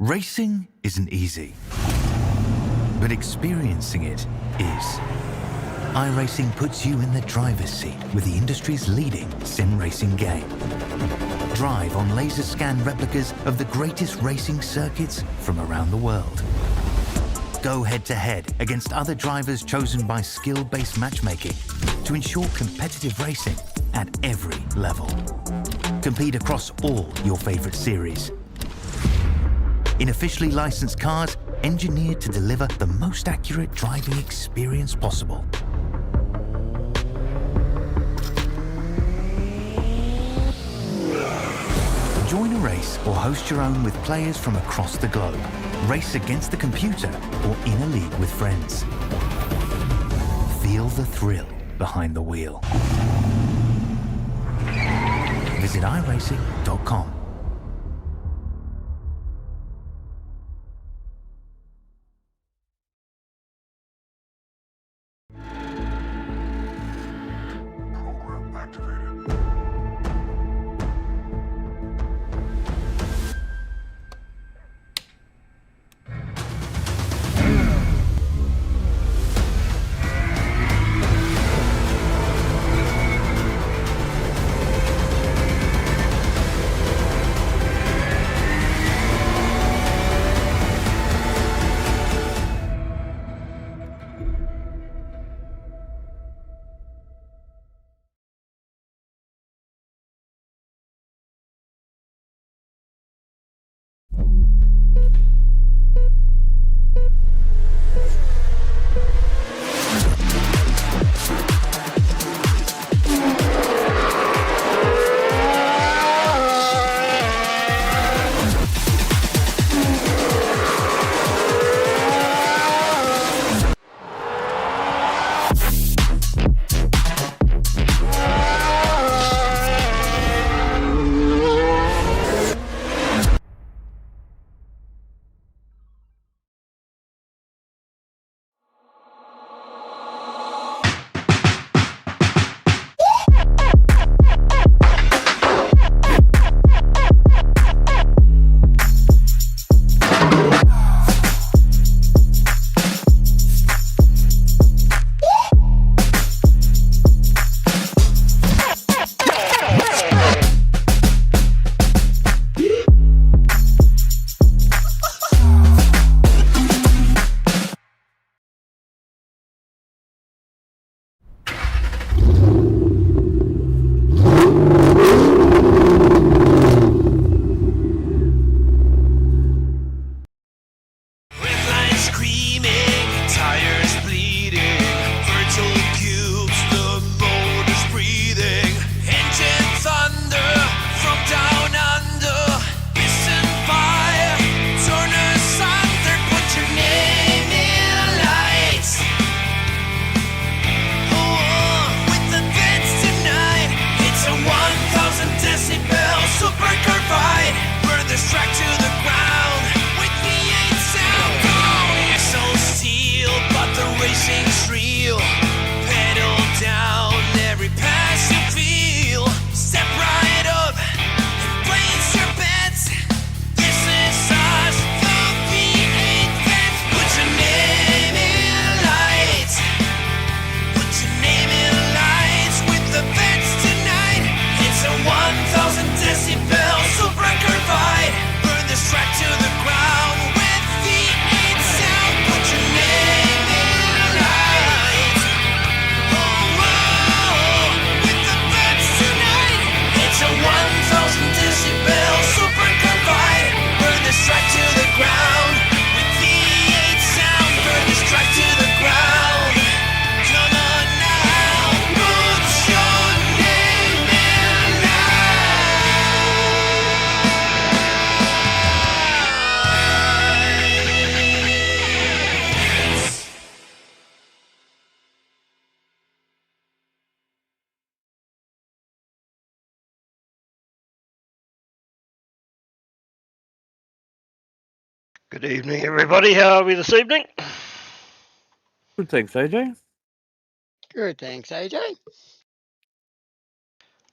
Racing isn't easy, but experiencing it is. iRacing puts you in the driver's seat with the industry's leading sim racing game. Drive on laser scan replicas of the greatest racing circuits from around the world. Go head-to-head against other drivers chosen by skill-based matchmaking to ensure competitive racing at every level. Compete across all your favorite series. In officially licensed cars, engineered to deliver the most accurate driving experience possible. Join a race or host your own with players from across the globe. Race against the computer or in a league with friends. Feel the thrill behind the wheel. Visit iRacing.com. Program activated. Good evening, everybody. How are we this evening? Good, thanks, AJ. Good, thanks, AJ.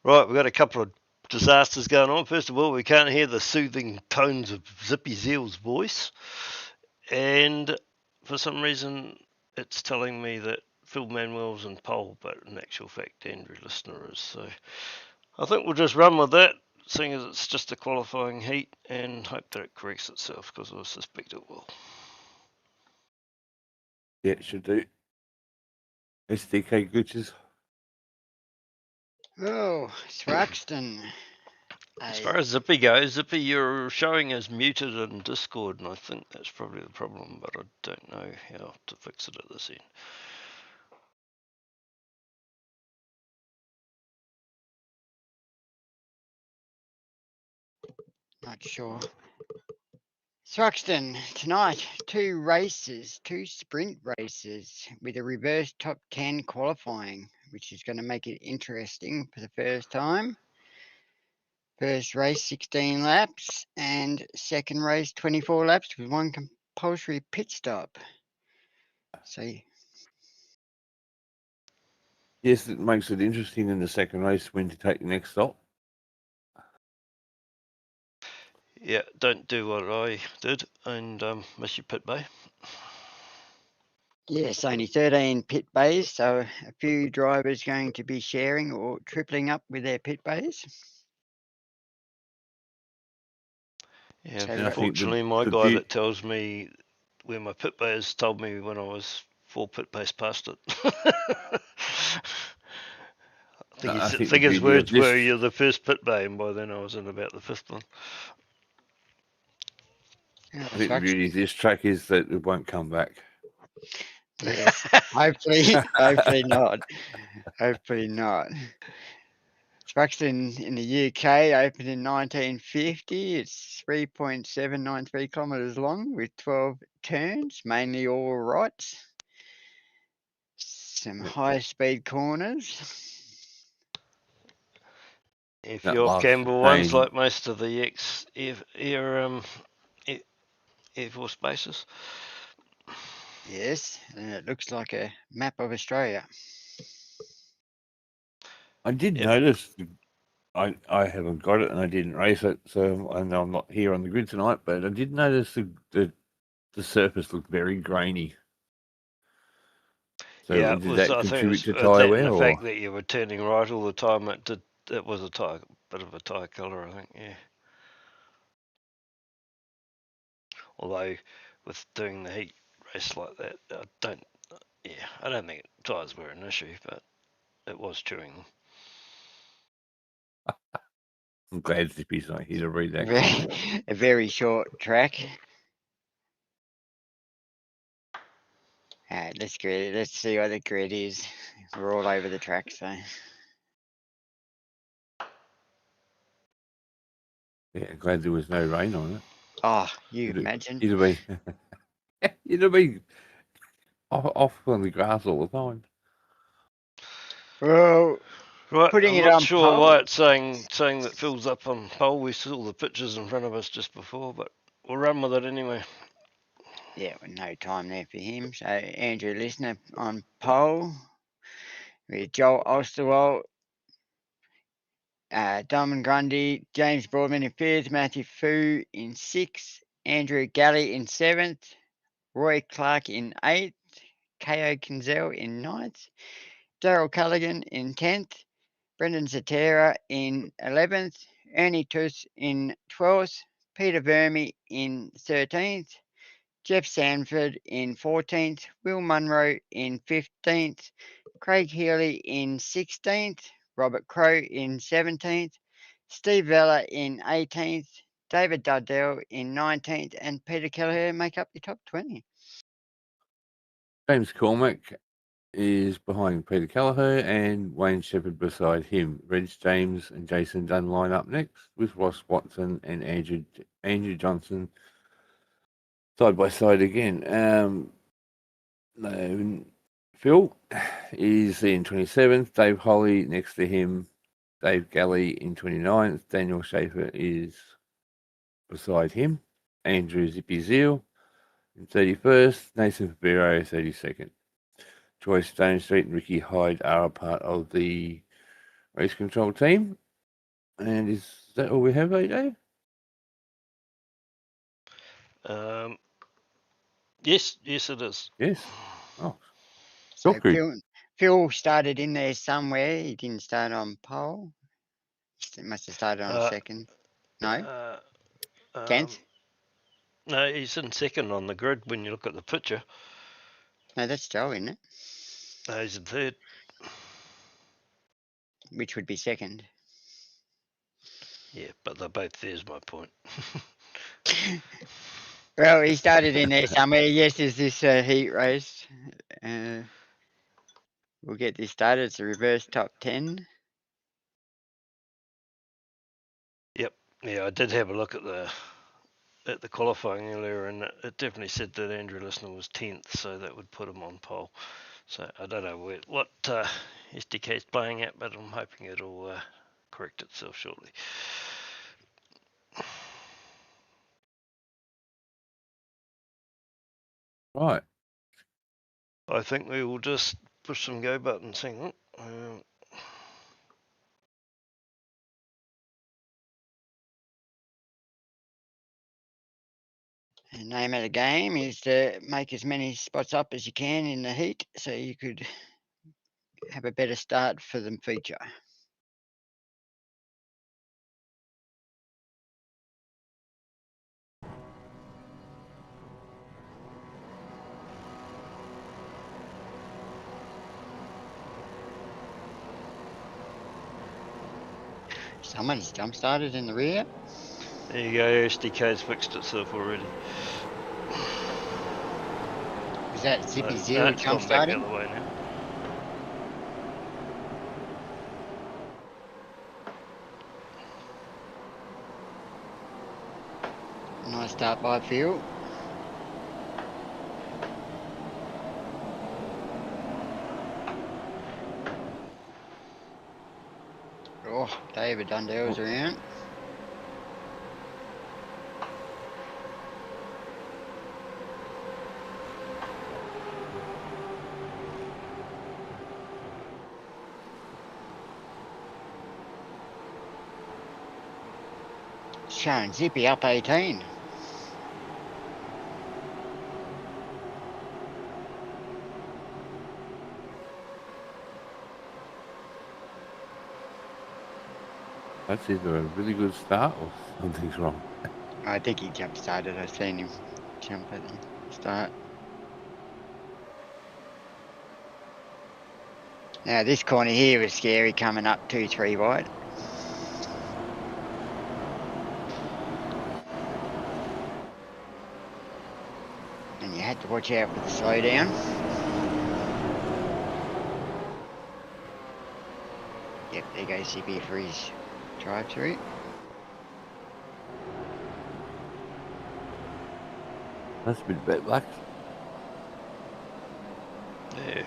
Right, we've got a couple of disasters going on. First of all, we can't hear the soothing tones of Zippy Zeal's voice. And for some reason, it's telling me that Phil Manuel's in pole, but in actual fact, Andrew Listener is. So I think we'll just run with that, seeing as it's just a qualifying heat, and hope that it corrects itself, because I suspect it will. Yeah, it should do. SDK glitches. Oh, Thruxton. As far as Zippy goes, Zippy, you're showing as muted in Discord, and I think that's probably the problem, but I don't know how to fix it at this end. Not sure. Thruxton, tonight, two sprint races with a reverse top 10 qualifying, which is going to make it interesting for the first time. First race, 16 laps, and second race, 24 laps with one compulsory pit stop. So, Yes, it makes it interesting in the second race when to take the next stop. Yeah, don't do what I did and miss your pit bay. yes, only 13 pit bays, so a few drivers going to be sharing or tripling up with their pit bays. Yeah, So, unfortunately, my the guy that tells me where my pit bay is told me when I was 4 pit bays past it. I think his words were, "You're the first pit bay," and by then I was in about the 5th one. yeah, I think the beauty of this track is that it won't come back. yes, hopefully not. Hopefully not. Thruxton in the UK opened in 1950. It's 3.793 kilometres long with 12 turns, mainly all rights. Some high-speed corners. If That you're last Campbell ones, chicane. like most of the Air Force bases. Yes, and it looks like a map of Australia. I did notice, I haven't got it and I didn't race it, so I know I'm not here on the grid tonight, but I did notice the surface looked very grainy. So Yeah, did that I think it contribute was to that tyre and wear? the Or? fact that you were turning right all the time. It was a bit of a tyre colour, I think. Yeah. Although with doing the heat race like that, I don't think tyres were an issue, but it was chewing them. I'm glad Zippy's not here to read that comment. A very short track. Alright, let's see what the grid is. We're all over the track, so. Yeah, glad there was no rain on it. Oh, you imagine. You'd have been off on the grass all the time. Well, Right, putting I'm it not on sure pole. why it's saying that Phil's up on pole. We saw the pictures in front of us just before, but we'll run with it anyway. Yeah, no time there for him. So Andrew Listener on pole with Joel Osterwald, Diamond Grundy, James Broadman in 5th, Matthew Fu in 6th, Andrew Galley in 7th, Roy Clark in 8th, Ko Kinzel in 9th, Daryl Culligan in 10th, Brendan Zatera in 11th, Ernie Tuss in 12th, Peter Verme in 13th, Jeff Sanford in 14th, Will Munro in 15th, Craig Healy in 16th, Robert Crow in 17th, Steve Vella in 18th, David Dardell in 19th, and Peter Kelleher make up the top 20. James Cormack is behind Peter Kelleher and Wayne Shepherd beside him. Reg James and Jason Dunn line up next with Ross Watson and Andrew Johnson side by side again. Phil is in 27th, Dave Holly next to him, Dave Galley in 29th, Daniel Schaefer is beside him, Andrew Zippy Zeal in 31st, Nathan Fabero 32nd. Troy Stone Street and Ricky Hyde are a part of the race control team. And is that all we have, AJ? Yes, it is. Yes. Oh, So Doku. Phil started in there somewhere. He didn't start on pole. He must have started on Uh, second. No, um, 10th. No, he's in second on the grid when you look at the picture. No, that's Joe, isn't it? No, he's in third. Which would be second. Yeah, but they're both there's my point. Well, he started in there somewhere. Yes, there's this heat race. We'll get this started. It's a reverse top 10. Yep. Yeah, I did have a look at the qualifying earlier, and it definitely said that Andrew Listener was 10th, so that would put him on pole. So I don't know what SDK's playing at, but I'm hoping it'll correct itself shortly. Right. I think we will just push some go buttons. Hang on. The name of the game is to make as many spots up as you can in the heat so you could have a better start for the feature. Someone's jump started in the rear. There you go, SDK's fixed itself already. Is that Zippy No, Zero it's jump gone back the starting? other way now. Nice start by Phil. Oh, David Dundell's around. Showing Zippy up 18. That's either a really good start or something's wrong. I think he jump started. I've seen him jump at the start. Now this corner here was scary coming up 2-3 wide. And you had to watch out for the slowdown. Yep, there goes Zippy for his drive through. That's a bit bad luck. Yeah.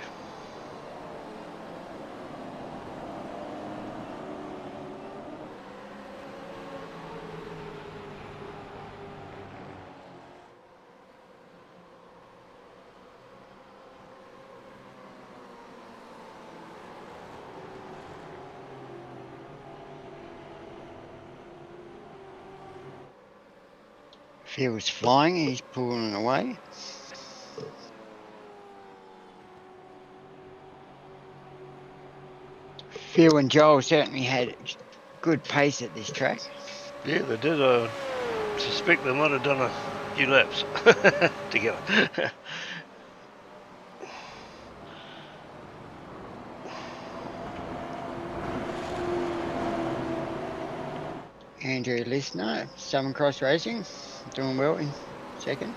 Phil's flying, he's pulling away. Phil and Joel certainly had good pace at this track. Yeah, they did. I suspect they might have done a few laps together. Andrew Listener, Southern Cross Racing, doing well in second.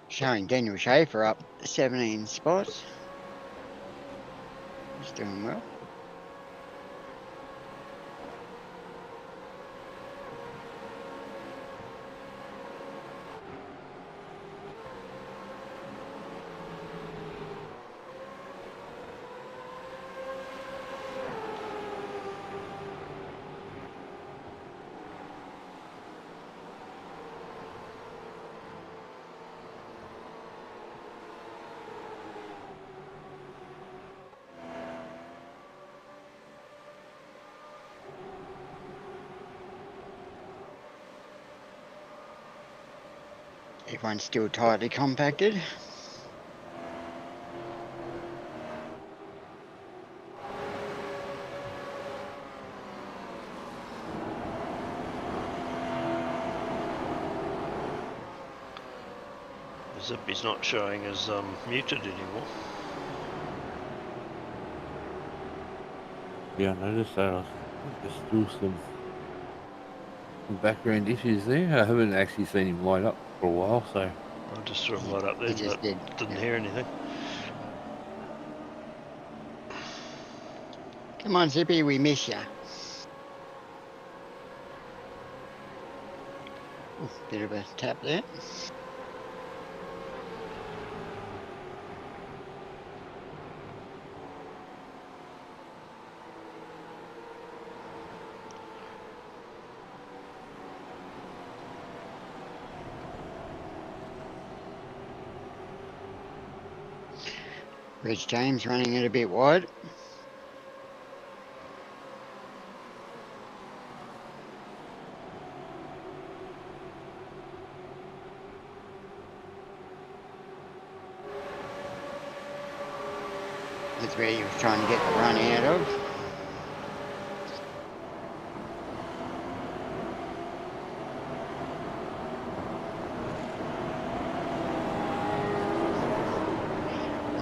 Showing Daniel Schaefer up 17 spots. He's doing well. Everyone's still tightly compacted. Zippy's not showing as muted anymore. Yeah, I noticed that. There's still some background issues there. I haven't actually seen him light up for a while, so I just saw him light up He then, just but did. didn't Yeah. hear anything. Come on, Zippy, we miss ya. Bit of a tap there. Reg James running it a bit wide. That's where he was trying to get the run out of.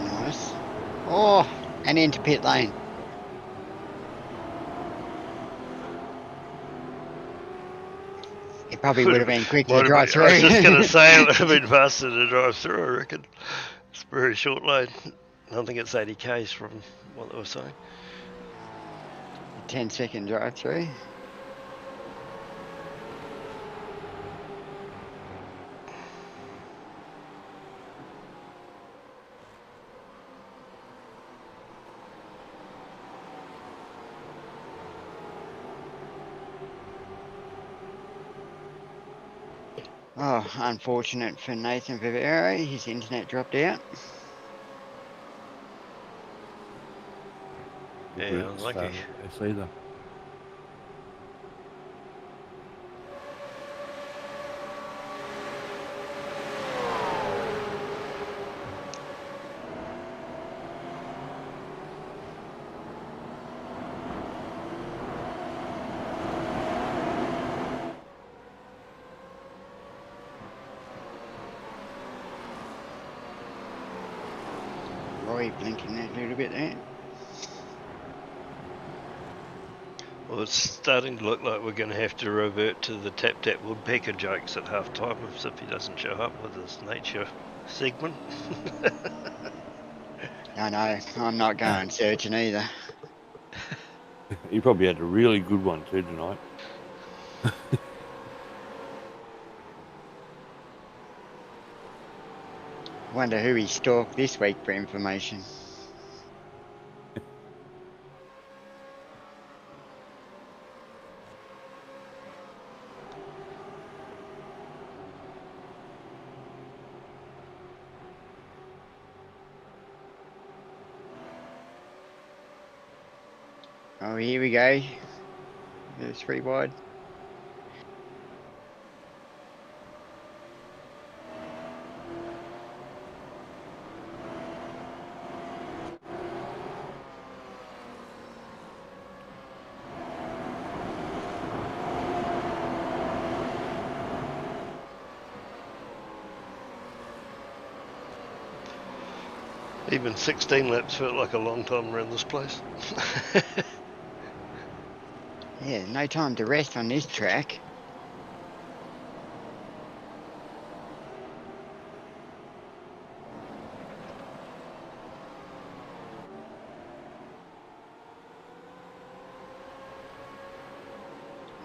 Nice. Oh, and into pit lane. It probably would have been quick to Might have drive been, I was just going to through. say it would have been faster to drive through, I reckon. It's a very short lane. I think it's 80 k's from what they were saying. 10-second drive through. Oh, unfortunate for Nathan Vivero. His internet dropped out. Yeah, unlucky. It's either. Roy blinking that little bit there. Well, it's starting to look like we're going to have to revert to the tap-tap woodpecker jokes at half-time if he doesn't show up with his nature segment. I know, I'm not going searching either. He probably had a really good one too tonight. Wonder who he stalked this week for information. Oh, here we go. There's 3 wide. Even 16 laps felt like a long time around this place. Yeah, no time to rest on this track.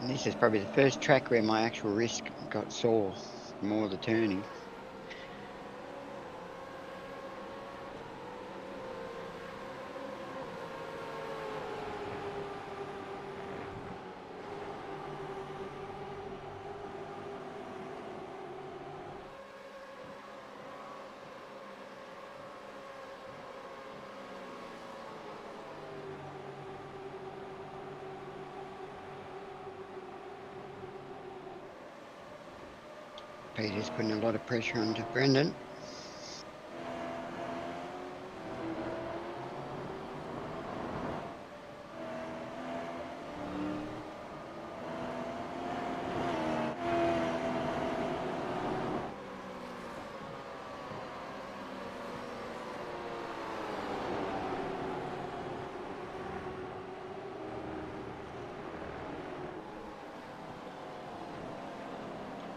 And this is probably the first track where my actual wrist got sore from all the turning. Peter's putting a lot of pressure onto Brendan.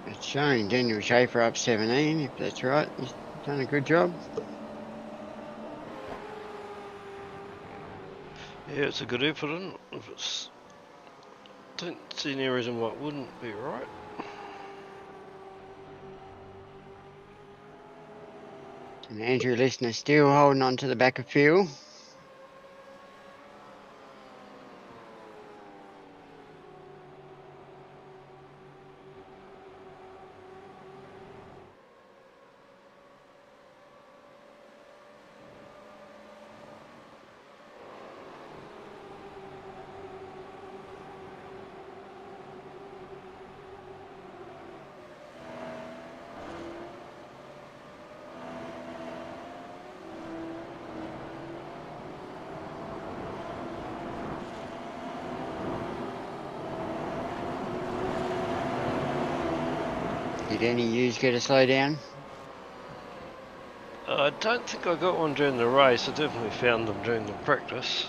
It's showing Daniel Schaefer up 17, if that's right. He's done a good job. Yeah, it's a good effort, and if it's, don't see any reason why it wouldn't be right. And Andrew Listener still holding on to the back of Phil. Did any use get a slow down? I don't think I got one during the race. I definitely found them during the practice.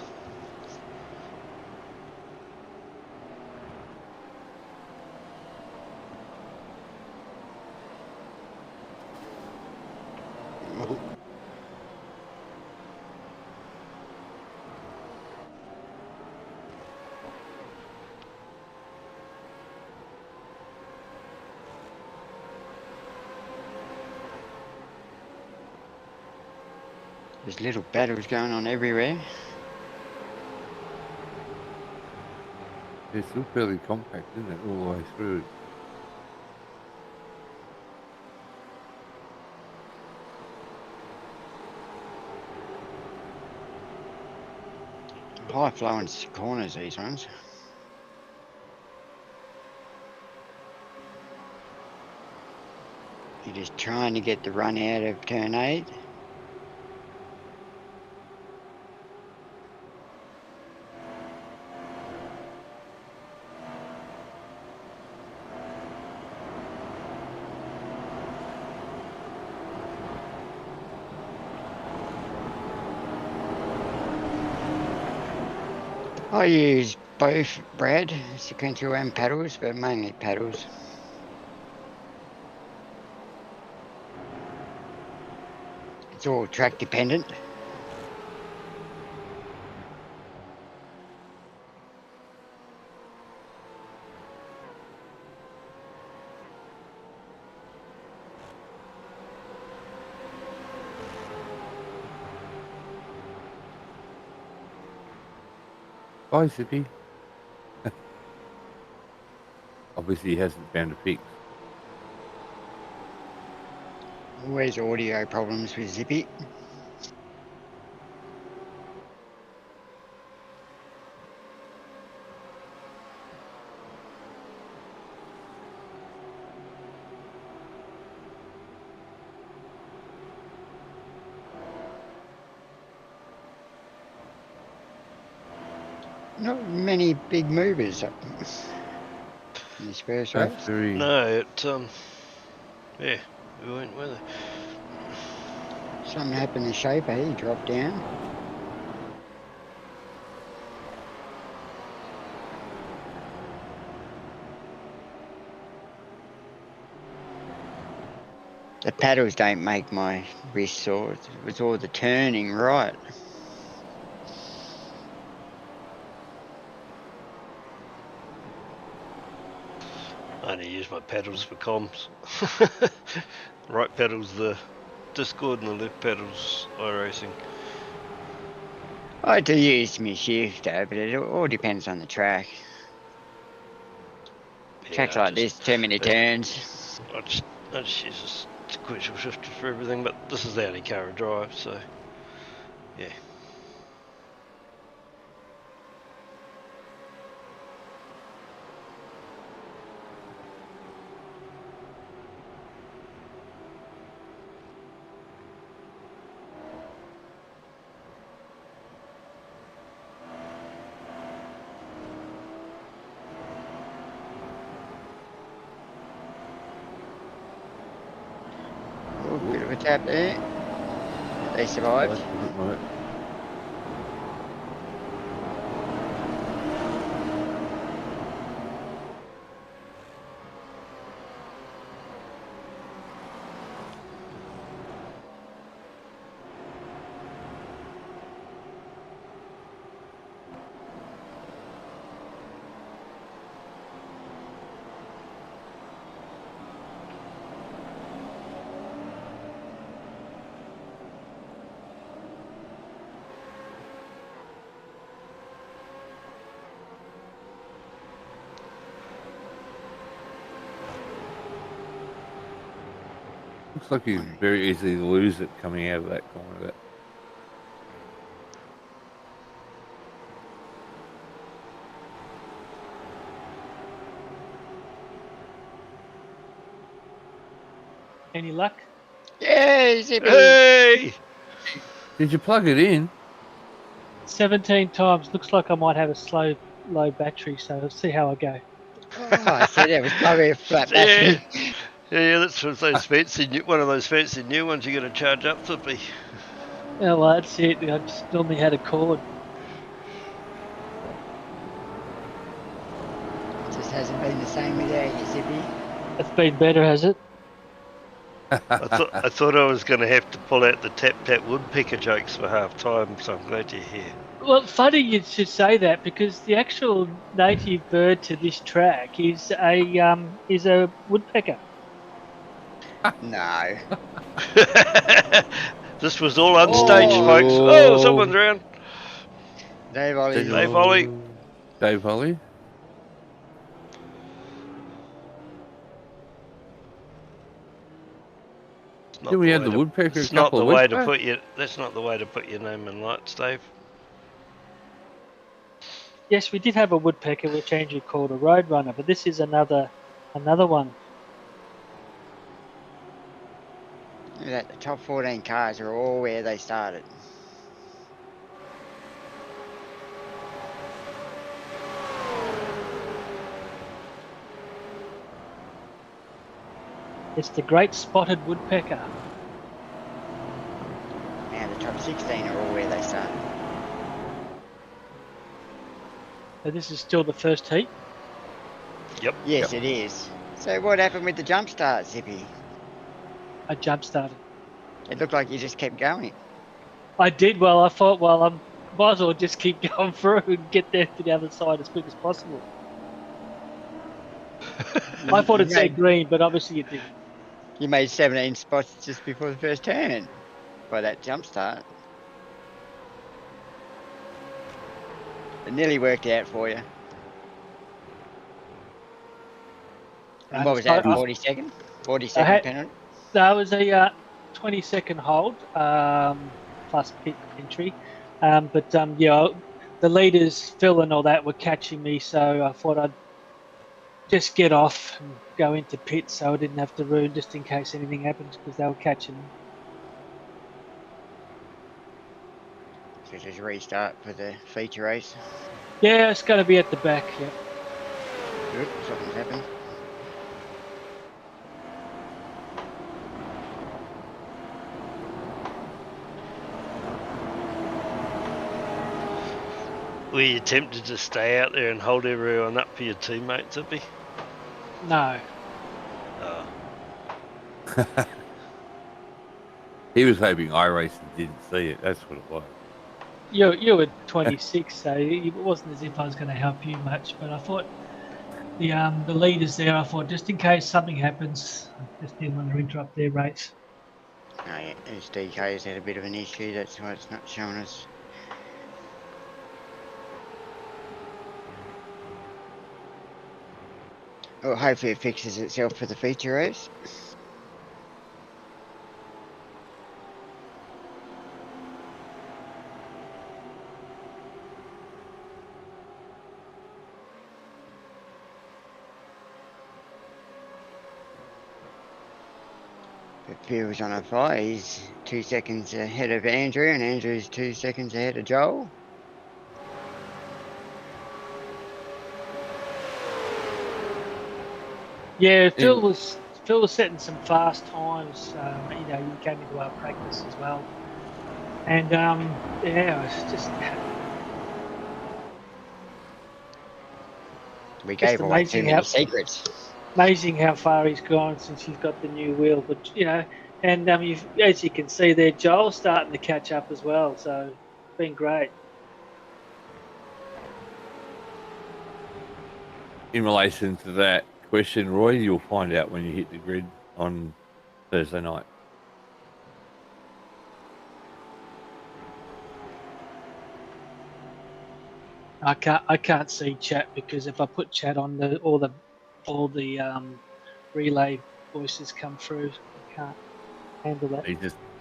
There's little battles going on everywhere. It's still fairly compact, isn't it, all the way through? High flowing corners, these ones. You're just trying to get the run out of turn 8. I use both, Brad, sequential and paddles, but mainly paddles. It's all track dependent. Bye, Zippy. Obviously, he hasn't found a fix. Always audio problems with Zippy. Not many big movers up in this first race. That's very... No, it, yeah, we went with it. Something happened to Shaper, he dropped down. The paddles don't make my wrist sore. It was all the turning right. I only use my pedals for comms. Right pedals the Discord and the left pedals iRacing. I do use my shifter, but it all depends on the track. Tracks like this, too many turns. I just use a sequential shifter for everything, but this is the only car I drive, so yeah. Bit of a tap there. They survived. Right. Looks like you very easily lose it coming out of that corner. That Any luck? Yay, Zippy! Hey! did you plug it in? 17 times. Looks like I might have a low battery, so let's see how I go. Oh, I said it was probably a flat Yeah. battery. Yeah, that's one of those fancy new ones you got to charge up, Zippy. Yeah, well, that's it. I just normally had a cord. Just hasn't been the same without you, Zippy. It's been better, has it? I thought I was going to have to pull out the tap woodpecker jokes for half time, so I'm glad you're here. Well, funny you should say that because the actual native bird to this track is a woodpecker. No. This was all unstaged, folks. Oh, someone's around. Dave Ollie. Dave Ollie. Dave Ollie. It's not Then we the had way the to- woodpecker. It's a not couple the of way weeks to back. put your. That's not the way to put your name in lights, Dave. Yes, we did have a woodpecker, which Andrew called a road runner, but this is another one. That the top 14 cars are all where they started. It's the great spotted woodpecker. Now the top 16 are all where they started. So this is still the first heat. Yep. Yes, it is. So what happened with the jump start, Zippy? I jump started. It looked like you just kept going. I did. Well, I thought, well, I might as well just keep going through and get there to the other side as quick as possible. I thought it said green, but obviously it didn't. You made 17 spots just before the first turn by that jump start. It nearly worked out for you. And what was that, 40 second? 40 second penalty? That was a 20-second hold plus pit entry. Yeah, the leaders, Phil and all that, were catching me, so I thought I'd just get off and go into pit so I didn't have to ruin just in case anything happens because they were catching me. So just restart for the feature race. Yeah, it's going to be at the back, yeah. Good, something's happened. Were you tempted to stay out there and hold everyone up for your teammates, Zippy? No. Oh. He was hoping iRacing didn't see it. That's what it was. You were 26, so it wasn't as if I was going to help you much. But I thought the leaders there, I thought just in case something happens, I just didn't want to interrupt their race. Oh yeah, SDK's had a bit of an issue, that's why it's not showing us. Well, hopefully it fixes itself for the feature race. Phil's on a fire. He's 2 seconds ahead of Andrew, and Andrew's 2 seconds ahead of Joel. Yeah, Phil Phil was setting some fast times. You know, he came into our practice as well, and yeah, it was just We gave away too amazing many how- secrets. amazing how far he's gone since he's got the new wheel. But you know, and as you can see there, Joel's starting to catch up as well. So it's been great. In relation to that question, Roy, you'll find out when you hit the grid on Thursday night. I can't see chat because if I put chat on, all the relay voices come through. I can't handle that.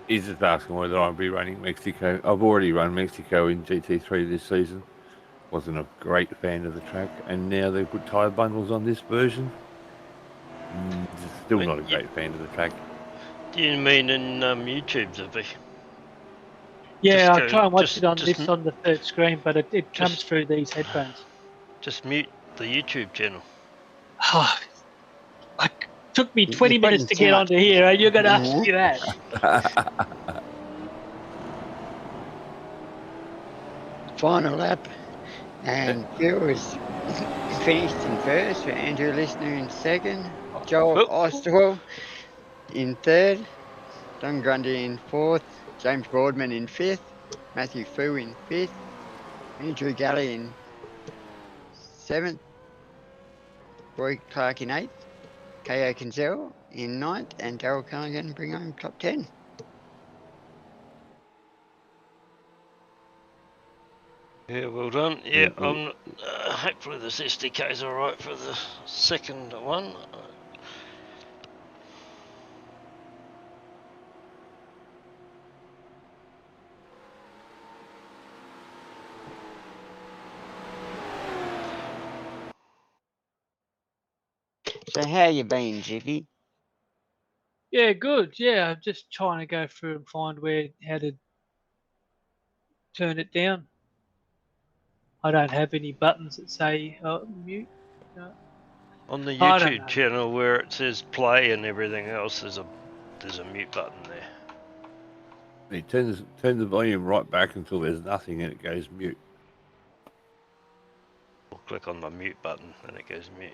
He's just asking whether I'll be running Mexico. I've already run Mexico in GT3 this season. Wasn't a great fan of the track, and now they put tyre bundles on this version. Still not a great fan of the track. Do you mean in YouTube, Zippy? Yeah, Just I go- try and watch just- it on just- this on the third screen, but it comes just- through these headphones. Just mute the YouTube channel. Oh, it took me You're 20 minutes putting to too get much- onto here, and you're going to ask me that. Final lap, and Phil was finished in first, for Andrew Listener in second, Joel Ostwell in third, Don Grundy in fourth, James Boardman in fifth, Matthew Fu in fifth, Andrew Galley in seventh, Roy Clark in eighth, K.O. Kinsell in ninth, and Daryl Callaghan bring home top 10. Yeah, well done. Yeah, cool. hopefully this SDK's alright for the second one. So how you been, Zippy? Yeah, good. Yeah, I'm just trying to go through and find how to turn it down. I don't have any buttons that say mute. On the I don't YouTube know. channel where it says play and everything else, there's a mute button there. He turns the volume right back until there's nothing and it goes mute. I'll click on the mute button and it goes mute.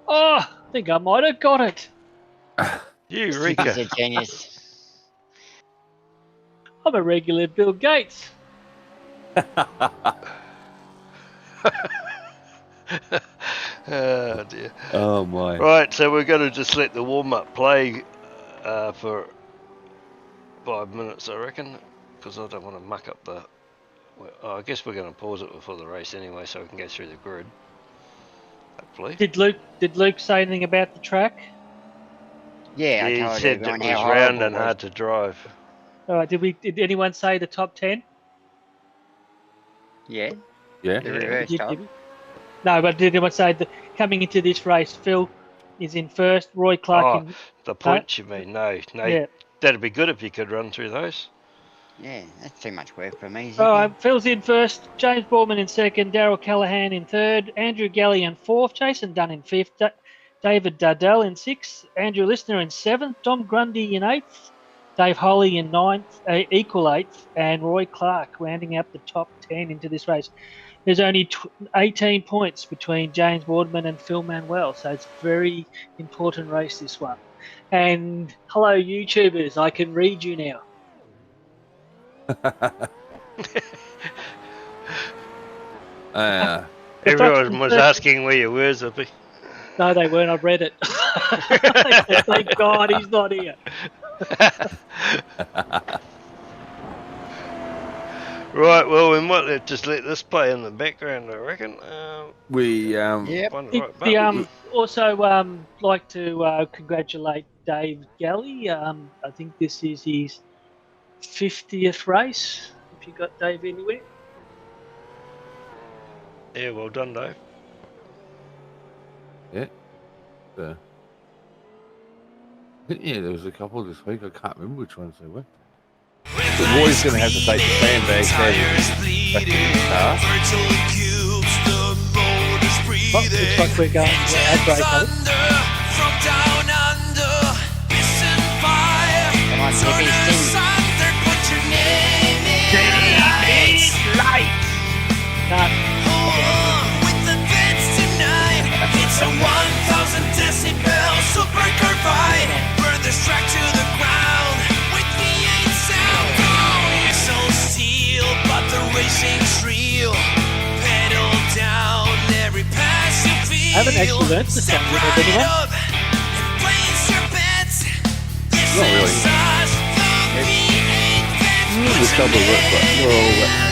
Oh, I think I might have got it. Eureka! Zippy's a genius. I'm a regular Bill Gates. Oh dear. Oh my. Right, so we're going to just let the warm-up play for 5 minutes, I reckon, because I don't want to muck up the... Well, I guess we're going to pause it before the race anyway, so we can go through the grid. Hopefully. Did Luke say anything about the track? Yeah, I He told said it everyone was how round horrible and it was. hard to drive. All right. Did anyone say the top 10? Yeah, Yeah. the reverse Did- top. did- No, but did anyone say coming into this race, Phil is in first, Roy Clark Oh, in... the points you mean? No. Yeah. That'd be good if you could run through those. Yeah, that's too much work for me. All Zippy. right, Phil's in first, James Boardman in second, Daryl Callaghan in third, Andrew Galley in fourth, Jason Dunn in fifth, David Dardell in sixth, Andrew Listener in seventh, Dom Grundy in eighth, Dave Holly in ninth, equal eighth, and Roy Clark rounding out the top 10 into this race. There's only 18 points between James Boardman and Phil Manuel, so it's a very important race, this one. And hello, YouTubers, I can read you now. The Everyone Thruxton was Circuit- asking where you were, Zippy. No, they weren't. I've read it. Thank God he's not here. Right, well, we might just let this play in the background, I reckon. We Yep. Find the The, right the, button. also like to congratulate Dave Galley. I think this is his 50th race. If you got Dave anywhere. Yeah, well done, Dave. yeah, there was a couple this week. I can't remember which ones they were. But Roy's going to have to take the sandbags out of his back in his car. Oh, looks like we're going to ad break. I think. Come on, Zippy, sing. Can't. It's a 1,000 decibel super carbide. Burn this track to the ground with V8 sound. It's so steel, but the racing's real. Pedal down every pass you feel. I haven't actually learnt the song yet, has anyone? Up and place your bets. This Not really. is us, the V8 Vets. The trouble with it, we're all wet.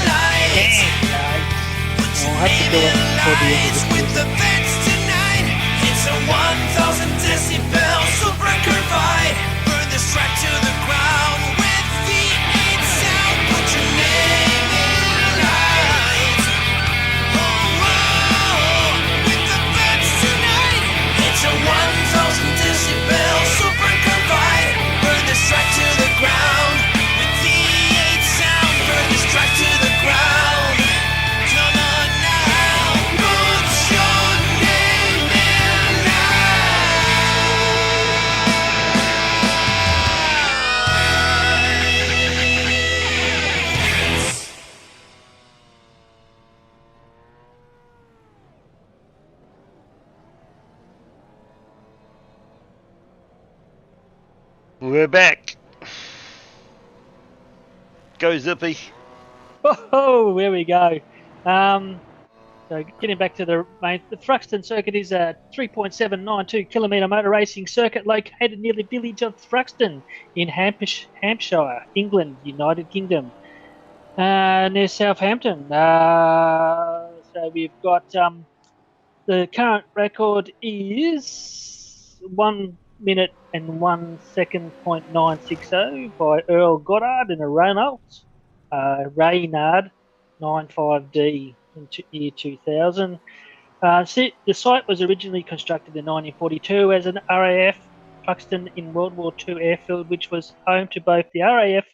I'll have to do it before the end of this With the season. Vets tonight, it's a 1,000 decibel super carbide. Burn this track to the ground with V8 sound. Put your name in lights. With the Vets tonight, it's a 1,000 decibel super carbide. Burn this track to the ground with V8 sound. Burn this track to the ground. Come on now, put your name in lights. We're back. Go Zippy. Oh, there we go. So getting back to the main, the Thruxton Circuit is a 3.792 kilometre motor racing circuit located near the village of Thruxton in Hampshire, England, United Kingdom, near Southampton. So we've got the current record is 1 minute and 1 second .960 by Earl Goddard in a Reynolds. Reynard 95D in year 2000. The site was originally constructed in 1942 as an RAF Thruxton in World War II airfield, which was home to both the RAF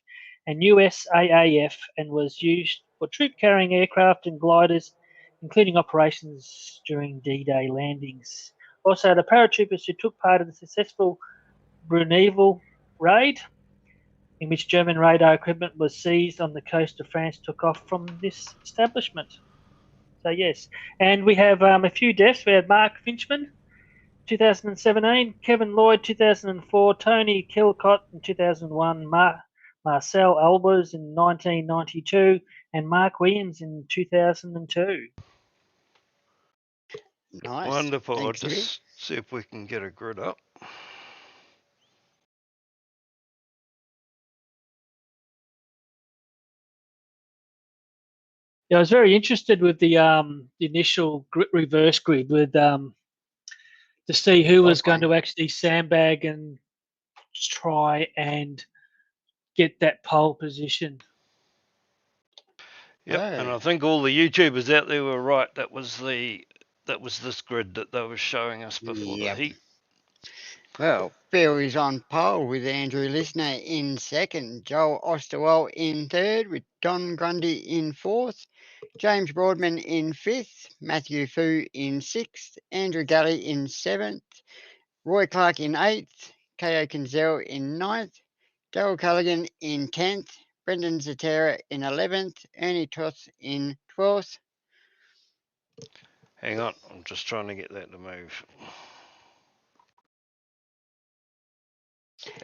and USAAF and was used for troop-carrying aircraft and gliders, including operations during D-Day landings. Also, the paratroopers who took part in the successful Bruneval raid, in which German radar equipment was seized on the coast of France, took off from this establishment. So yes, and we have a few deaths. We had Mark Finchman, 2017, Kevin Lloyd, 2004, Tony Kilcott in 2001, Marcel Albers in 1992, and Mark Williams in 2002. Nice. Wonderful. I'll Thanks, Zippy. just see if we can get a grid up. Yeah, I was very interested with the initial reverse grid with to see who was going to actually sandbag and try and get that pole position. Yep, and Oh. I think all the YouTubers out there were right. That was this grid that they were showing us before Yep. the heat. Well, Bill is on pole with Andrew Lisner in second, Joel Osterwell in third, with Don Grundy in fourth, James Broadman in fifth, Matthew Fu in sixth, Andrew Galley in seventh, Roy Clark in eighth, Ko Kinzel in ninth, Daryl Culligan in 10th, Brendan Zatera in 11th, Ernie Toth in 12th. Hang on, I'm just trying to get that to move.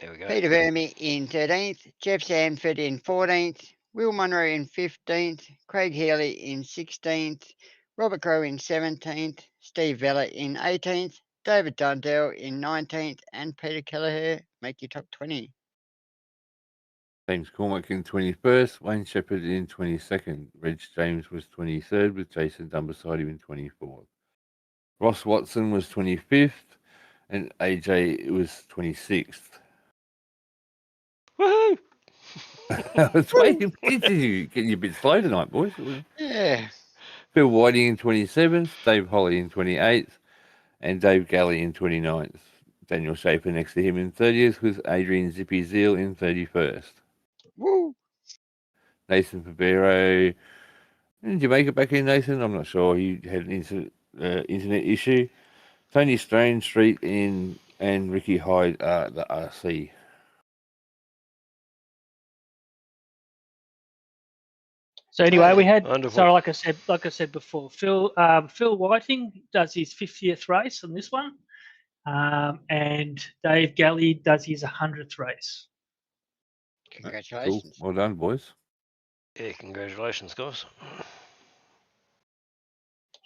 There we go. Peter Verme in 13th, Jeff Sanford in 14th, Will Munro in 15th, Craig Healy in 16th, Robert Crow in 17th, Steve Vella in 18th, David Dundell in 19th, and Peter Kelleher make your top 20. James Cormack in 21st, Wayne Shepherd in 22nd, Reg James was 23rd with Jason Dunn beside him in 24th. Ross Watson was 25th and AJ was 26th. Woohoo! I was waiting. Getting a bit slow tonight, boys. Yeah. Phil Whiting in 27th, Dave Holly in 28th, and Dave Galley in 29th. Daniel Schaefer next to him in 30th, with Adrian Zippy Zeal in 31st. Woo. Nathan Fabero. Did you make it back in, Nathan? I'm not sure. He had an incident internet issue. Tony Strange Street and Ricky Hyde are the RC. So anyway, we had Wonderful. so like I said before, Phil Whiting does his 50th race on this one, and Dave Galley does his 100th race. Cool. Congratulations. Well done, boys. Yeah, congratulations, guys.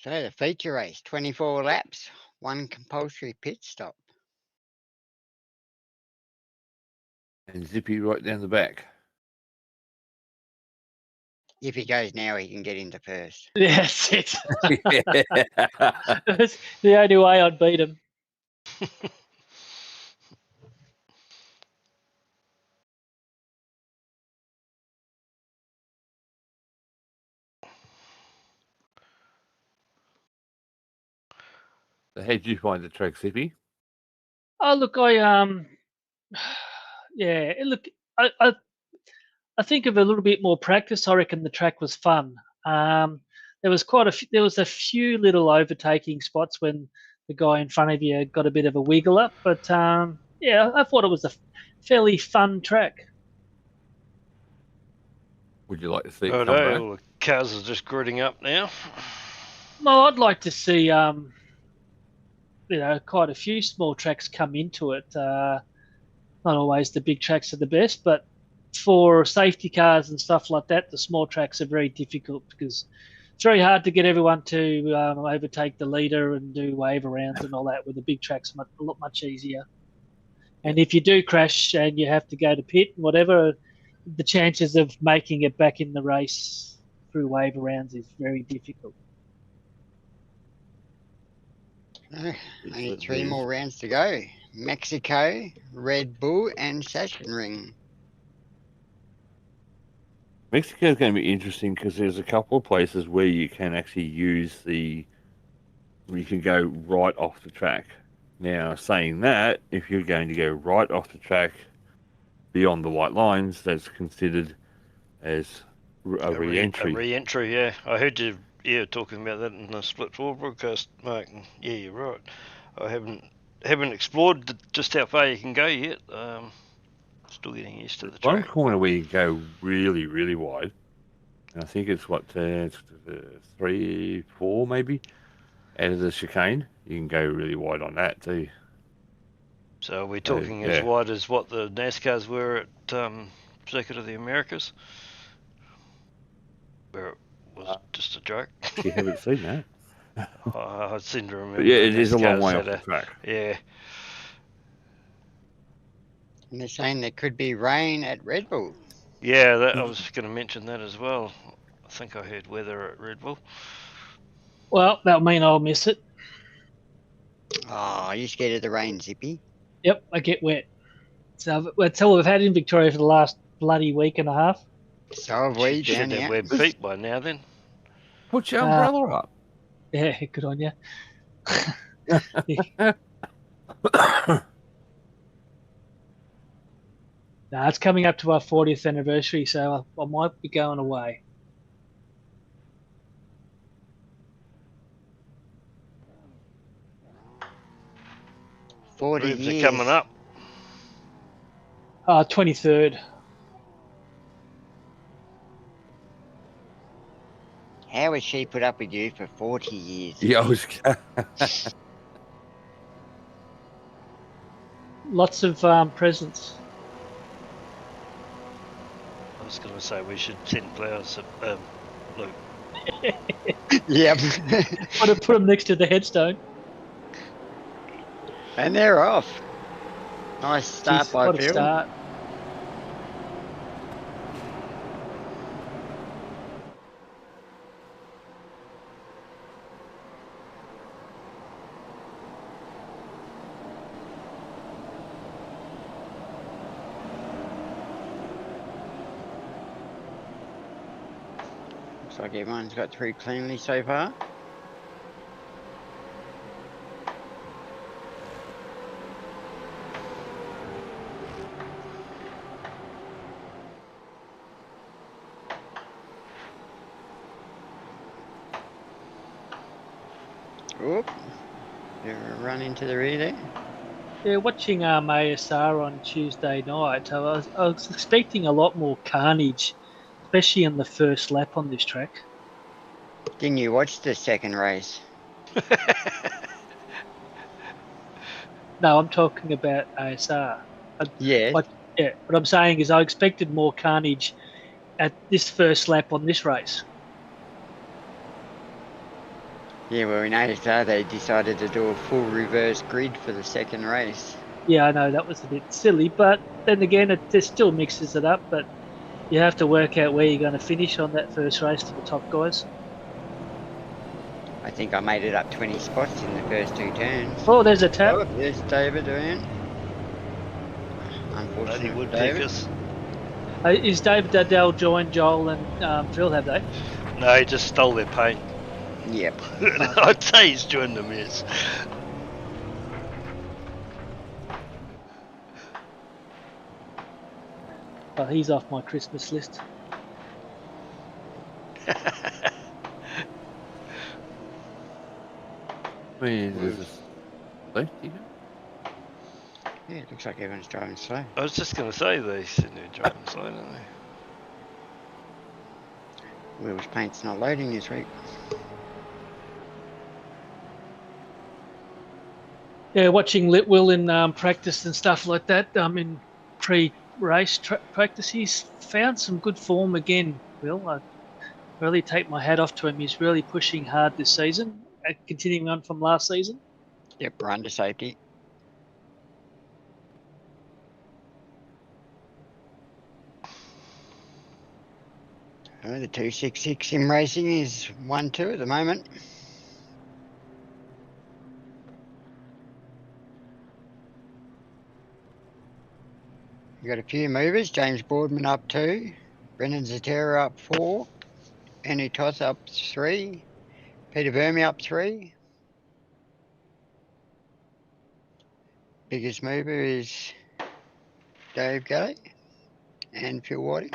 So the feature race, 24 laps, 1 compulsory pit stop. And Zippy right down the back. If he goes now, he can get into first. Yes, it. Yeah. That's the only way I'd beat him. So how did you find the track, Zippy? Oh look, yeah, look, I think of a little bit more practice. I reckon the track was fun. There was there was a few little overtaking spots when the guy in front of you got a bit of a wiggle up, but yeah, I thought it was a fairly fun track. Would you like to see it Oh come back? no, the cars are just gritting up now. Well, I'd like to see, you know, quite a few small tracks come into it. Not always the big tracks are the best, but for safety cars and stuff like that, the small tracks are very difficult because it's very hard to get everyone to overtake the leader and do wave arounds and all that. With the big tracks, a lot much easier. And if you do crash and you have to go to pit, whatever, the chances of making it back in the race through wave arounds is very difficult. Only 3 more rounds to go. Mexico, Red Bull, and Sachsenring. Mexico is going to be interesting because there's a couple of places where you can actually use you can go right off the track. Now, saying that, if you're going to go right off the track beyond the white lines, that's considered as a re-entry. A re-entry, yeah. I heard you talking about that in the Split 4 broadcast, Mark. And yeah, you're right. I haven't explored just how far you can go yet. Still getting used to the One track. corner where you go really, really wide. And I think it's it's 3, 4 maybe. Out of the chicane, you can go really wide on that too. So are we talking yeah. as wide as what the NASCARs were at Circuit of the Americas? Where it was just a joke? You haven't seen that. I seem to remember. But yeah, it is a long NASCARs way had off the track. Yeah. And they're saying there could be rain at Red Bull. Yeah, I was going to mention that as well. I think I heard weather at Red Bull. Well, that'll mean I'll miss it. Oh, are you scared of the rain, Zippy? Yep, I get wet. So that's all we've had in Victoria for the last bloody week and a half. So have we Should down have here. web feet by now then. Put your umbrella up. Yeah, good on you. No, it's coming up to our 40th anniversary, so I might be going away. Forty Moves are years. coming up. 23rd. How has she put up with you for 40 years? Yeah, I was. Lots of presents. I was going to say we should send flowers to Luke. Yep. Put them next to the headstone. And they're off. Nice start Jeez, by what a Phil. start. Looks like everyone's got through cleanly so far. Oop. Bit of a run into the rear there. Yeah, watching ASR on Tuesday night, I was expecting a lot more carnage, especially in the first lap on this track. Didn't you watch the second race? No, I'm talking about ASR. Yes. What I'm saying is I expected more carnage at this first lap on this race. Yeah, well, in ASR they decided to do a full reverse grid for the second race. Yeah, I know that was a bit silly, but then again, it still mixes it up. But you have to work out where you're going to finish on that first race to the top guys. I think I made it up 20 spots in the first 2 turns. Oh, there's a tap. Oh, there's David doing. Bloody Unfortunately, David. woodpeckers. Is David Dardell joined Joel and Phil, have they? No, he just stole their paint. Yep. I'd say he's joined them, yes. Well, he's off my Christmas list. There's a left here. Yeah, it looks like everyone's driving slow. I was just going to say they said they're driving slow, don't they? Will's paint's not loading this week. Yeah, watching Litwill in practice and stuff like that. In pre-race practice, he's found some good form again. Will, I really take my hat off to him. He's really pushing hard this season, continuing on from last season. Yep, we're under safety. Oh, the 266 in racing is 1-2 at the moment. You got a few movers. James Boardman up 2, Brendan Zatera up 4, Andy Toss up 3, Peter Verme up 3. Biggest mover is Dave Galley and Phil Whiting.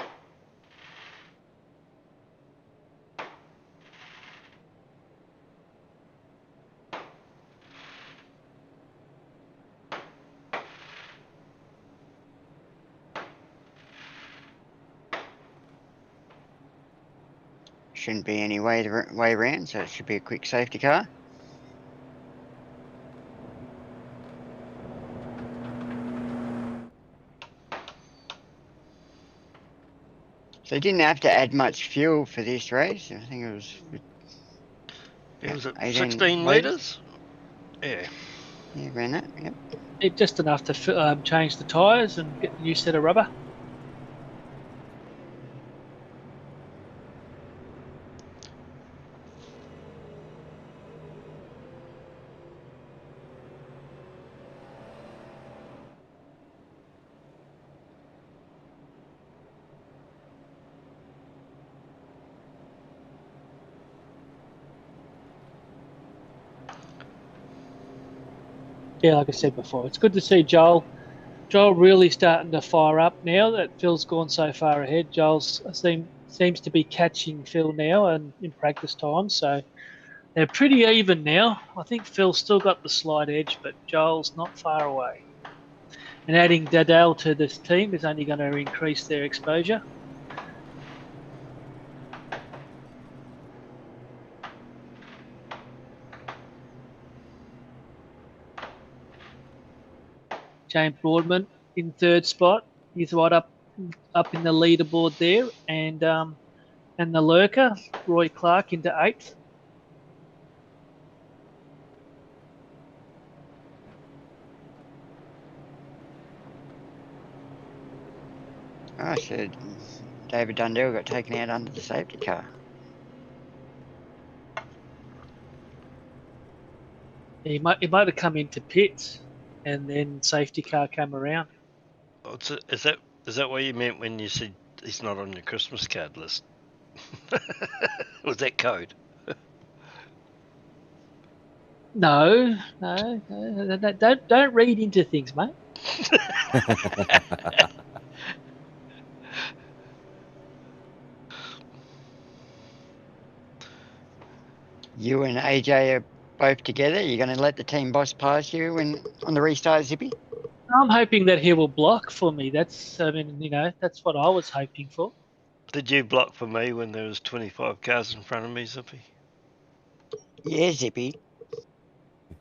Shouldn't be any way around, so it should be a quick safety car. So they didn't have to add much fuel for this race. I think it was. Yeah, was it 18 16 litres? Yeah. Yeah, around that. Yep. Just enough to change the tyres and get a new set of rubber. Yeah, like I said before, it's good to see Joel really starting to fire up now that Phil's gone so far ahead. Joel seems to be catching Phil now and in practice time, so they're pretty even now. I think Phil's still got the slight edge, but Joel's not far away. And adding Dardell to this team is only going to increase their exposure. James Broadman in third spot. He's right up in the leaderboard there, and the lurker Roy Clark into 8th. Oh, so David Dundell got taken out under the safety car. He might have come into pits, and then safety car came around. Oh, is that what you meant when you said he's not on your Christmas card list? Was that code? No, don't read into things, mate. You and AJ are both together? You're going to let the team boss pass you on the restart, Zippy? I'm hoping that he will block for me. That's that's what I was hoping for. Did you block for me when there was 25 cars in front of me, Zippy? Yeah, Zippy.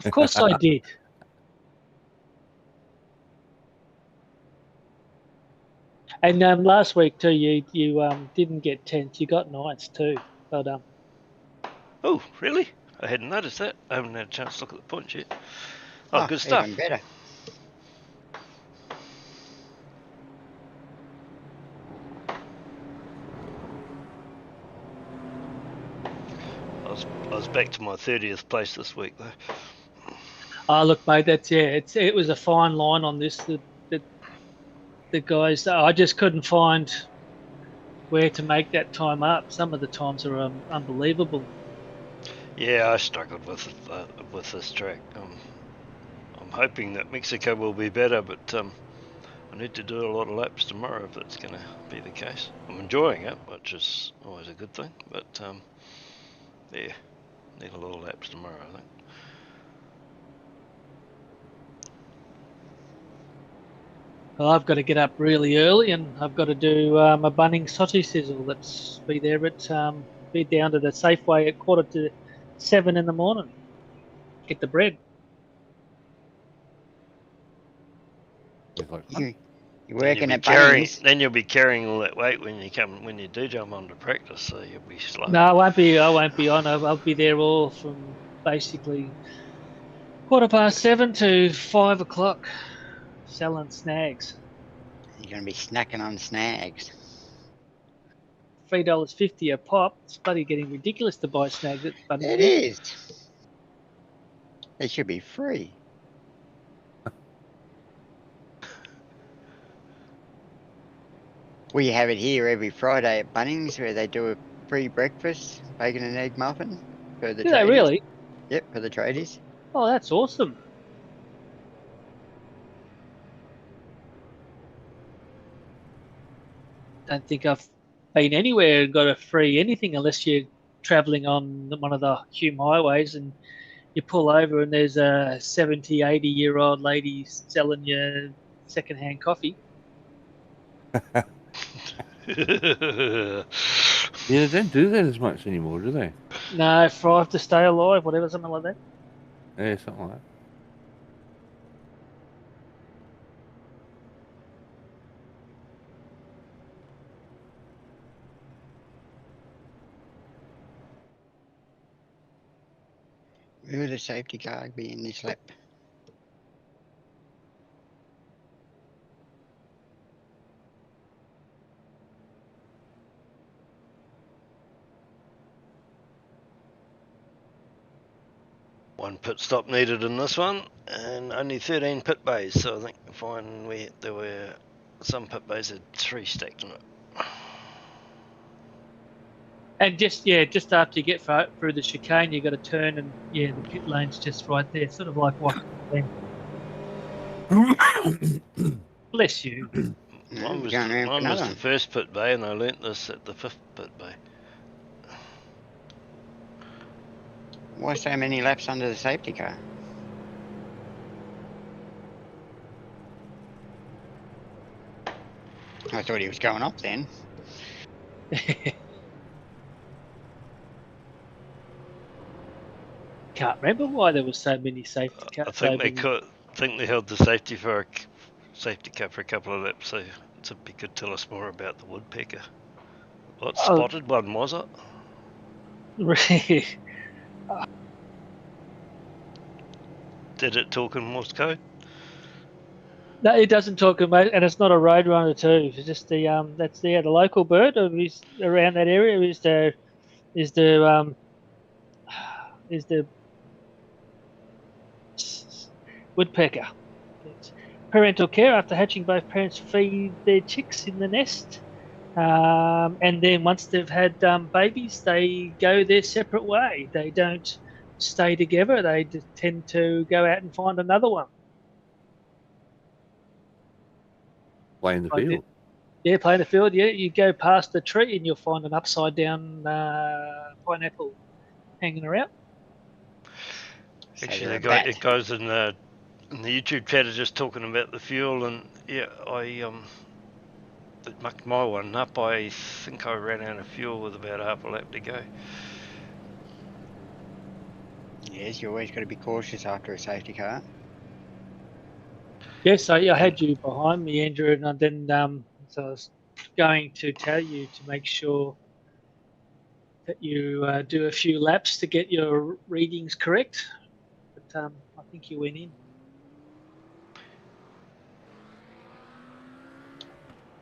Of course I did. And last week too, you didn't get 10th. You got 9th too. Well done. Oh, really? I hadn't noticed that. I haven't had a chance to look at the points yet. Oh, good stuff. Even better. I was back to my 30th place this week though. Oh, look, mate, it was a fine line on this. The guys, I just couldn't find where to make that time up. Some of the times are unbelievable. Yeah, I struggled with this track. I'm hoping that Mexico will be better, but I need to do a lot of laps tomorrow if that's going to be the case. I'm enjoying it, which is always a good thing, but yeah, need a lot of laps tomorrow, I think. Well, I've got to get up really early, and I've got to do a Bunnings sausage sizzle. Let's be there at be down to the Safeway at 6:45 in the morning. Get the bread. You're working at carrying, Bunnings. then you'll be carrying all that weight when you do jump on to practice, so you'll be slow. No, I won't be on. I'll be there all from basically 7:15 to 5 o'clock, selling snags. You're going to be snacking on snags. $3.50 a pop. It's bloody getting ridiculous to buy snags at Bunnings. It is. They should be free. We have it here every Friday at Bunnings where they do a free breakfast, bacon and egg muffin for the Do they really? Yep, for the tradies. Oh, that's awesome. Don't think I've been anywhere and got a free anything unless you're travelling on one of the Hume highways and you pull over and there's a 70, 80-year-old lady selling you second-hand coffee. Yeah, they don't do that as much anymore, do they? No, Thrive to Stay Alive, whatever, something like that. Yeah, something like that. Who would the safety car be in this lap? One pit stop needed in this one, and only 13 pit bays. So I think there were some pit bays had 3 stacked in it. And just after you get through the chicane, you got to turn, and the pit lane's just right there, sort of like walking. Bless you. Mine was Going around for another the one. first pit bay, and I learnt this at the 5th pit bay. Why so many laps under the safety car? I thought he was going up then. Can't remember why there was so many safety cars. I think they held the safety car for a couple of laps, so Zippy could tell us more about the woodpecker. What spotted one was it? Really? Did it talk in Morse code? No, it doesn't talk, mate, and it's not a road runner too. It's just the local bird around that area is the woodpecker. It's parental care. After hatching, both parents feed their chicks in the nest, and then once they've had babies, they go their separate way. They don't stay together. They tend to go out and find another one. Play in the field. Yeah, play in the field. Yeah, you go past the tree and you'll find an upside down pineapple hanging around. Actually, they're the a guy bat. it goes in the YouTube chat is just talking about the fuel, and yeah, it mucked my one up. I think I ran out of fuel with about half a lap to go. Yes, you always got to be cautious after a safety car. Yes, I had you behind me, Andrew, and then so I was going to tell you to make sure that you do a few laps to get your readings correct. But I think you went in.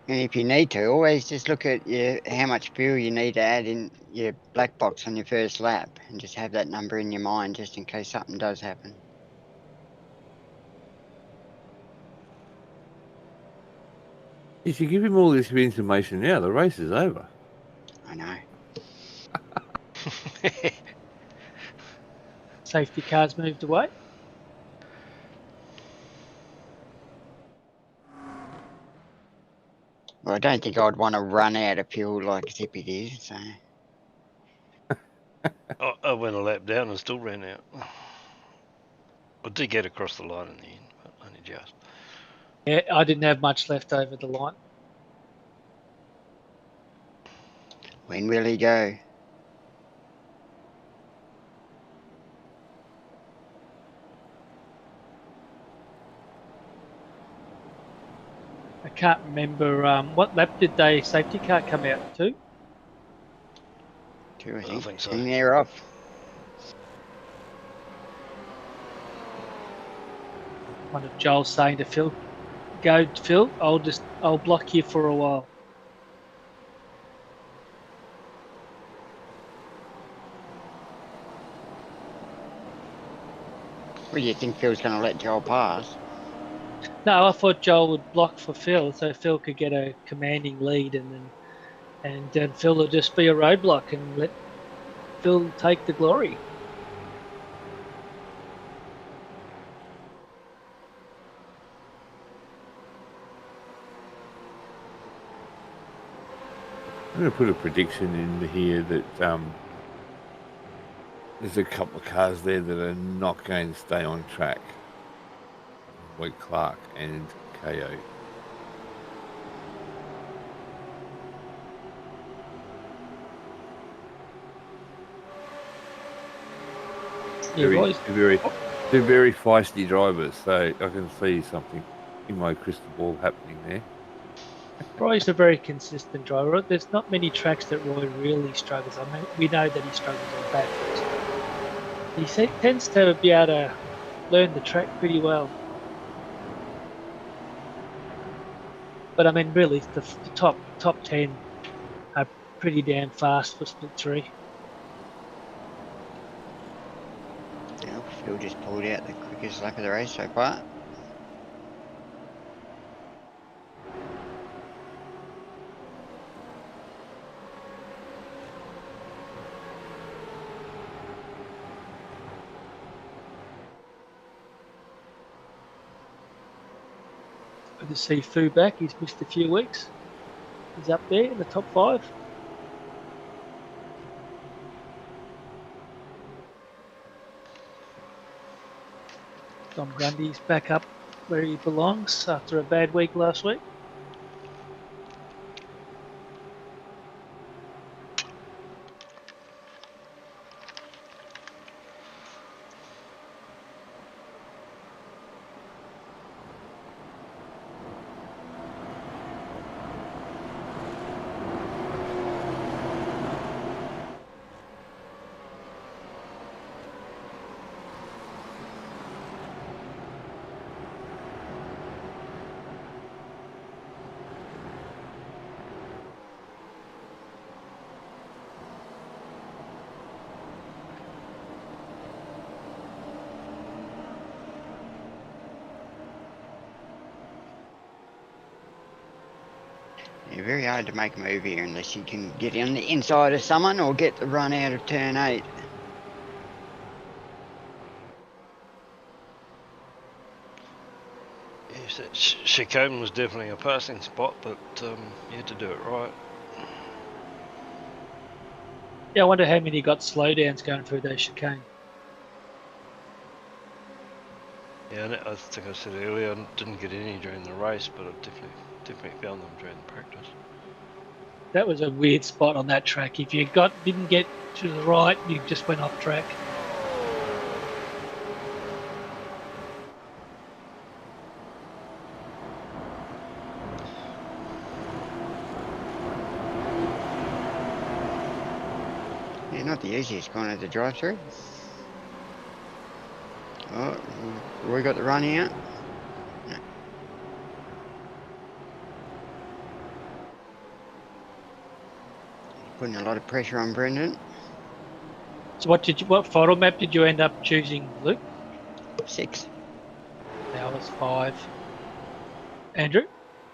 And if you need to, always just look at how much fuel you need to add in your black box on your first lap, and just have that number in your mind just in case something does happen. If you give him all this information now, the race is over. I know. Safety cars moved away. Well, I don't think I'd want to run out of fuel like Zippy did, so... I went a lap down and still ran out. I did get across the line in the end, but only just. Yeah, I didn't have much left over the line. When will he go? I can't remember what lap did they safety car come out to? 2, I I think. think so. And they're off. One of Joel saying to Phil, "Go, Phil. I'll block you for a while." Well, you think Phil's going to let Joel pass? No, I thought Joel would block for Phil, so Phil could get a commanding lead, and then Phil would just be a roadblock and let Phil take the glory. I'm going to put a prediction in here that there's a couple of cars there that are not going to stay on track. Like Clark and KO. Yeah, boys. They're very feisty drivers, so I can see something in my crystal ball happening there. Roy's a very consistent driver. There's not many tracks that Roy really struggles. I mean, we know that he struggles on backwards. He tends to be able to learn the track pretty well. But I mean, really, the top 10 are pretty damn fast for split 3. Yeah, Phil just pulled out the quickest lap of the race so far. Good to see Fu back. He's missed a few weeks. He's up there in the top 5. Dom Grundy's back up where he belongs after a bad week last week. Yeah, very hard to make a move here unless you can get on the inside of someone or get the run out of turn 8. Yes, that chicane was definitely a passing spot, but you had to do it right. Yeah, I wonder how many got slowdowns going through those chicane. Yeah, I think I said earlier I didn't get any during the race, but I definitely found them during the practice. That was a weird spot on that track. If you didn't get to the right, you just went off track. Yeah, not the easiest corner to drive through. Oh, Roy got the run out. No. Putting a lot of pressure on Brendan. So what photo map did you end up choosing, Luke? 6. Now it's 5. Andrew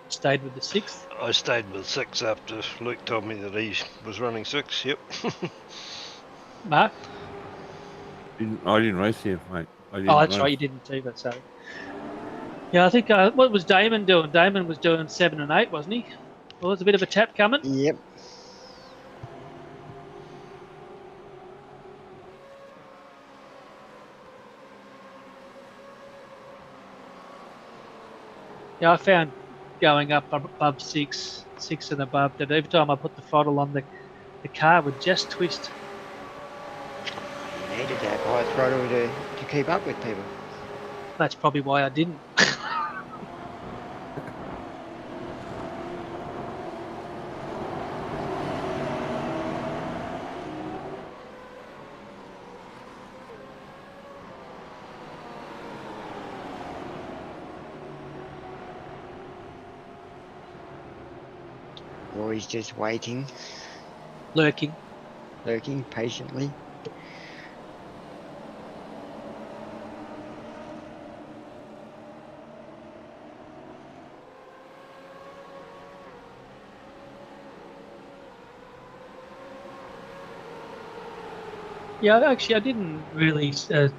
stayed with the 6th. I stayed with 6 after Luke told me that he was running 6. Yep. Mark? I didn't race here, mate. I didn't Oh, that's run. right, you didn't either. So, yeah, I think what was Damon doing? Damon was doing 7 and 8, wasn't he? Well, there's a bit of a tap coming. Yep. Yeah, I found going up above 6 and above that every time I put the throttle on, the car would just twist. You needed to have high throttle to keep up with people. That's probably why I didn't. Roy's just waiting, Lurking. lurking patiently. Yeah, actually, I didn't really sort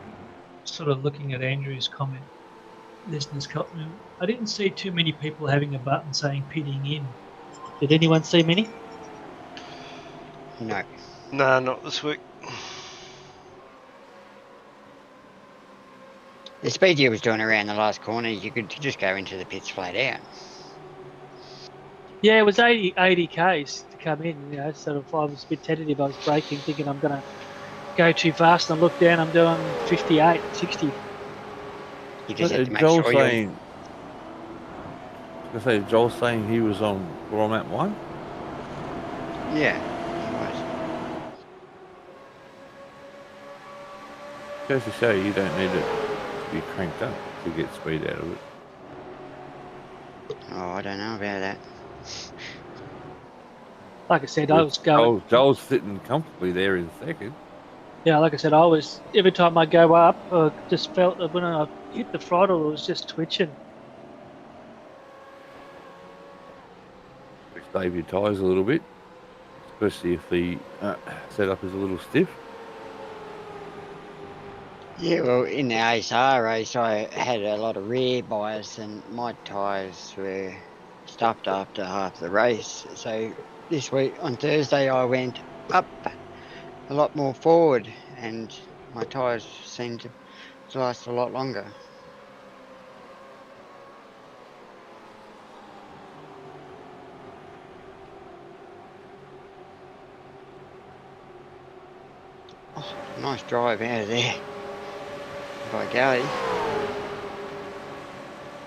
of looking at Andrew's comment, listeners' comment. I didn't see too many people having a button saying pitting in. Did anyone see many? No. Nah, not this week. The speed you was doing around the last corner, you could just go into the pits flat out. Yeah, it was 80 k's to come in. You know, sort of I was a bit tentative. I was braking, thinking I'm going to go too fast, and I look down, I'm doing 58, 60. You just had to make Joel's sure you're... saying. I say Joel's saying he was on Royal Map 1. Yeah, he was. Goes to show you don't need it to be cranked up to get speed out of it. Oh, I don't know about that. Like I said, I was going. Joel's sitting comfortably there in second. Yeah, like I said, I was every time I go up, I just felt that when I hit the throttle, it was just twitching. Save your tyres a little bit, especially if the setup is a little stiff. Yeah, well, in the ASR race, I had a lot of rear bias and my tyres were stuffed after half the race. So this week, on Thursday, I went up a lot more forward and my tyres seemed to last a lot longer. Oh, nice drive out of there by Galley.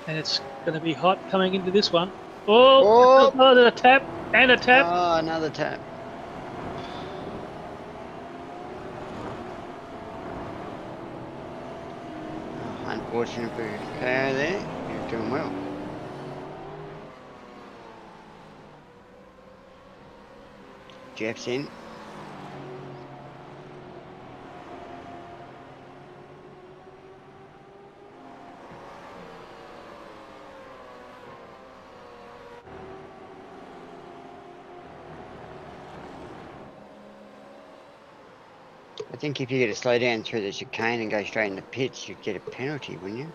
And it's going to be hot coming into this one. Oh, there's a tap and a tap. Oh, another tap. Oh, unfortunate for KO there. You're doing well. Jeff's in. I think if you get to slow down through the chicane and go straight in the pits, you'd get a penalty, wouldn't you?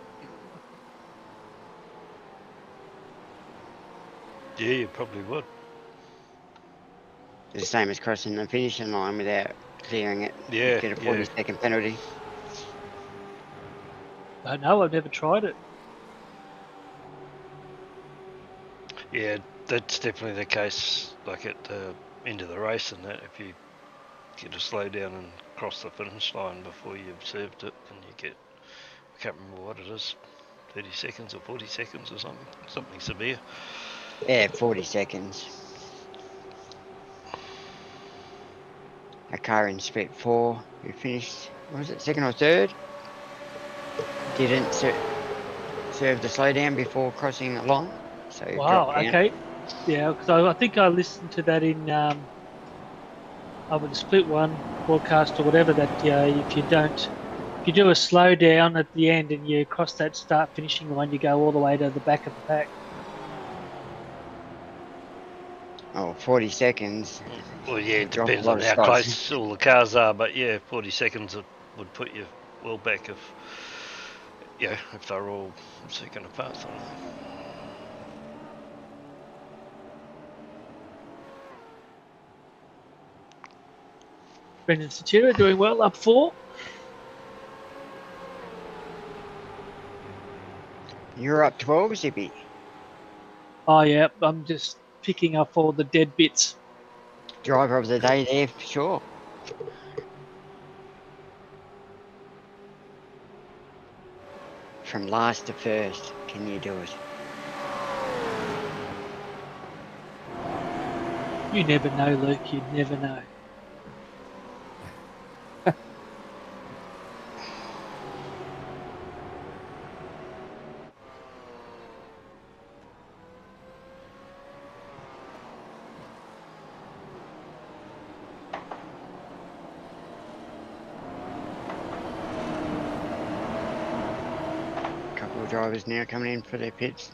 Yeah, you probably would. It's the same as crossing the finishing line without clearing it. Yeah, You'd get a 40-second penalty. don't know. I've never tried it. Yeah, that's definitely the case. Like at the end of the race, and that if you get to slow down and cross the finish line before you've served it, then you get, I can't remember what it is, 30 seconds or 40 seconds or something severe. Yeah, 40 seconds. A car in split 4 who finished, what was it, second or third? Didn't serve the slowdown before crossing the line, so he Wow. dropped down. Okay. Yeah, because I think I listened to that in the split one broadcast or whatever. That if you do a slowdown at the end and you cross that start finishing line, you go all the way to the back of the pack. Oh, 40 seconds. Well, yeah, it Drop a depends lot on of how spots. close all the cars are, but yeah, 40 seconds would put you well back if they're all a second apart. So. Brendan Satira doing well, up 4. You're up 12, Zippy. Oh yeah, I'm just picking up all the dead bits. Driver of the day there for sure. From last to first, can you do it? You never know, Luke. You never know. Couple of drivers now coming in for their pits.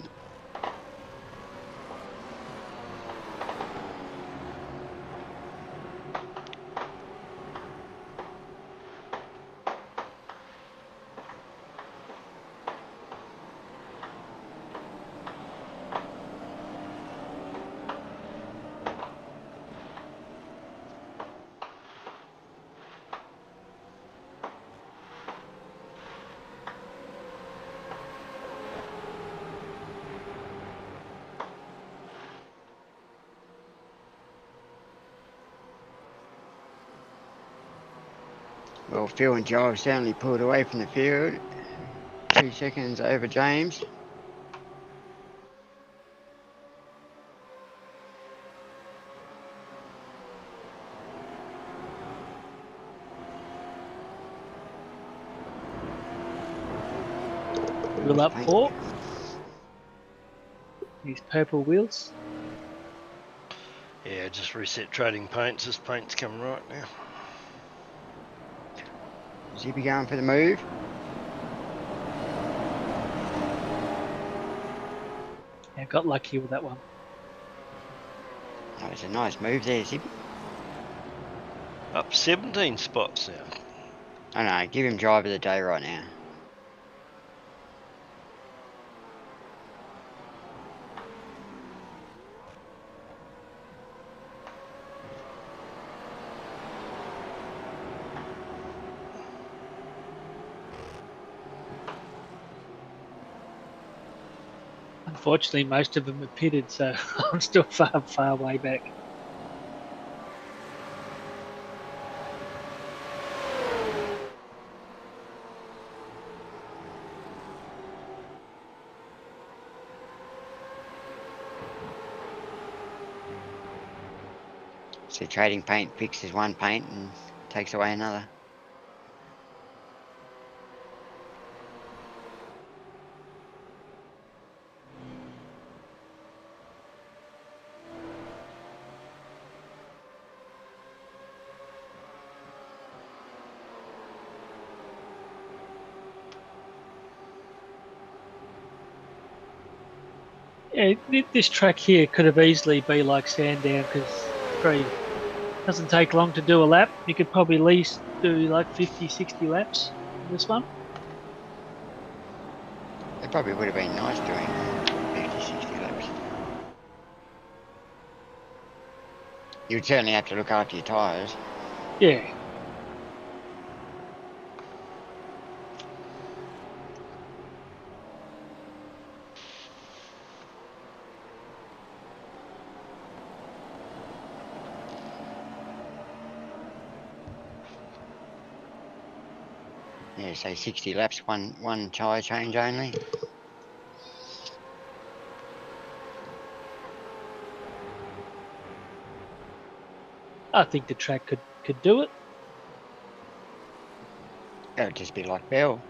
Well, Phil and Joe have certainly pulled away from the field. 2 seconds over James. Wheel up 4. These purple wheels. Yeah, just reset trading paints. This paint's coming right now. Zippy going for the move. Yeah, got lucky with that one. That was a nice move there, Zippy. Up 17 spots now. I know, give him driver of the day right now. Unfortunately, most of them are pitted, so I'm still far way back. So trading paint fixes one paint and takes away another. Yeah, this track here could have easily been like Sandown because it doesn't take long to do a lap. You could probably at least do like 50, 60 laps in this one. It probably would have been nice doing 50, 60 laps. You'd certainly have to look after your tyres. Yeah. Yeah, say 60 laps, one tyre change only. I think the track could do it. That'd just be like Bell.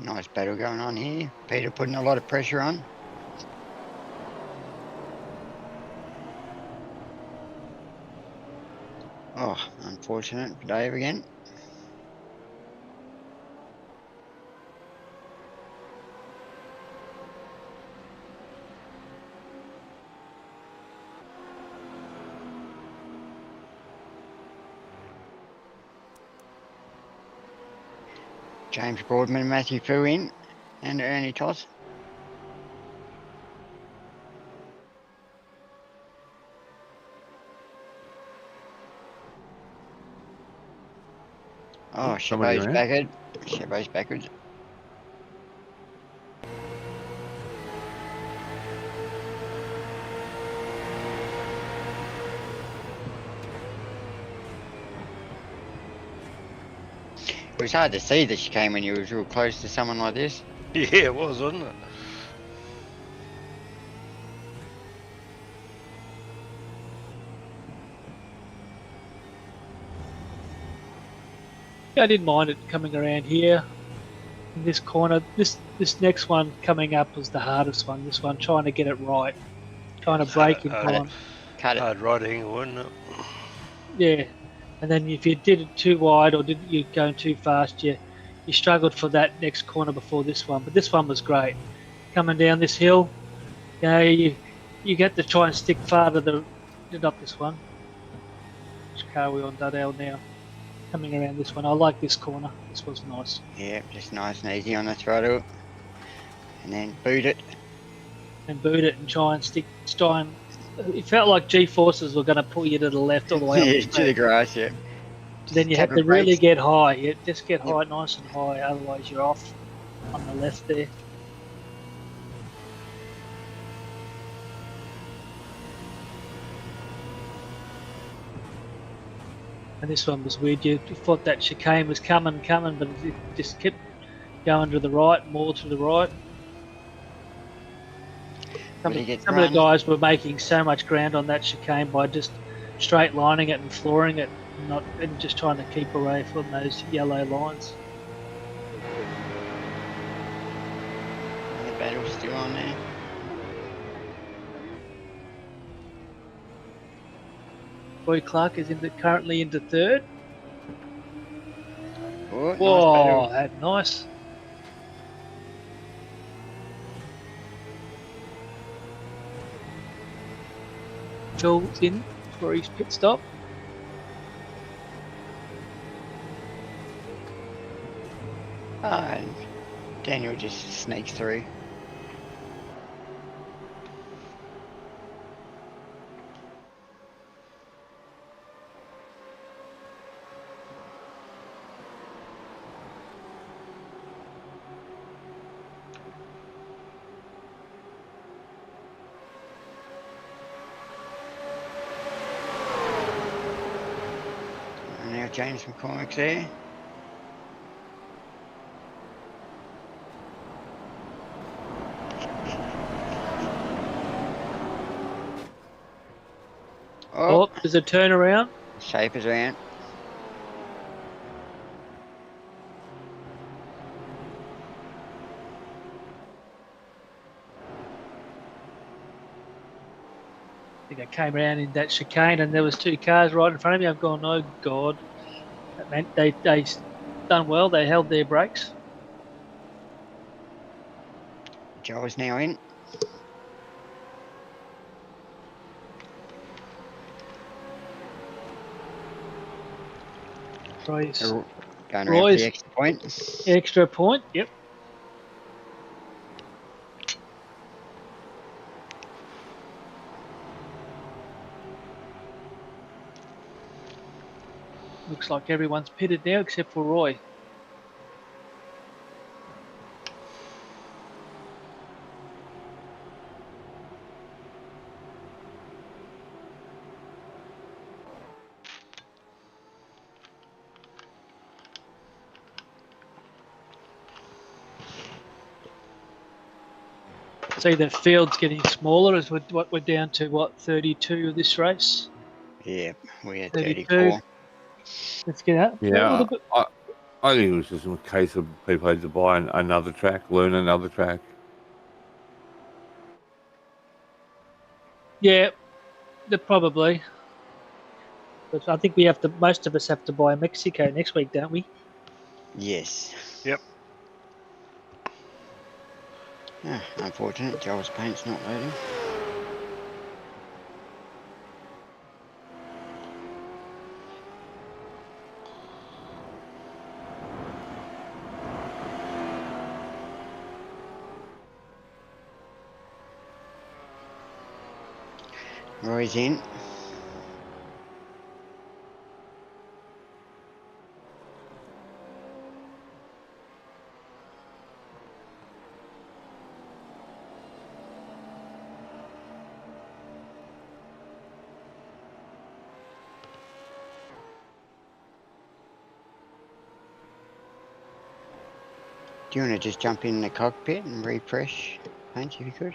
Nice battle going on here. Peter putting a lot of pressure on. Oh, unfortunate for Dave again. James Broadman and Matthew Fu in, and Ernie Toss. Oh, somebody Chabot's around? backward. Chabot's backwards. It was hard to see the chicane when you was real close to someone like this. Yeah, it was, wasn't it? Yeah, I didn't mind it coming around here in this corner. This next one coming up was the hardest one. This one, trying to get it right, trying to break in time. Cut it. Hard right angle, wasn't it? Yeah, and then if you did it too wide or did you going too fast, you struggled for that next corner before this one. But this one was great. Coming down this hill, you know, you get to try and stick far to the not this one. Which car are we on Duddell now? Coming around this one. I like this corner. This was nice. Yeah, just nice and easy on the throttle. And then boot it. And boot it and try and it felt like G-forces were going to pull you to the left all the way up Yeah, the to the grass, yeah. Then you Tap have to and really brakes. get high. You just get Yep. high, nice and high, otherwise you're off on the left there. And this one was weird. You thought that chicane was coming, but it just kept going to the right, more to the right. Some Really of gets the run. guys were making so much ground on that chicane by just straight lining it and flooring it, and just trying to keep away from those yellow lines. The battle's still on there. Roy Clark is currently into third. Oh, nice Whoa, battle. that nice. Phil's in for his pit stop. And Daniel just sneaks through. And now James McCormick's there. Oh, Oh, there's a turnaround. Shaper's around. I think I came around in that chicane and there was 2 cars right in front of me. I'm going, oh God. That meant they done well. They held their brakes. Joel's now in. Roy's Going around for Roy's- the extra point. extra point. Yep. Looks like everyone's pitted now except for Roy. See, the field's getting smaller as we're down to, what, 32 of this race? Yeah, we had 32. 34. Let's get out. A Yeah, little bit. I think it was just a case of people had to buy another track, learn another track. Yeah, probably. But I think we have to. Most of us have to buy Mexico next week, don't we? Yes. Yep. Ah, unfortunate, Joel's paint's not loading. Roy's in. Do you want to just jump in the cockpit and refresh paint if you could?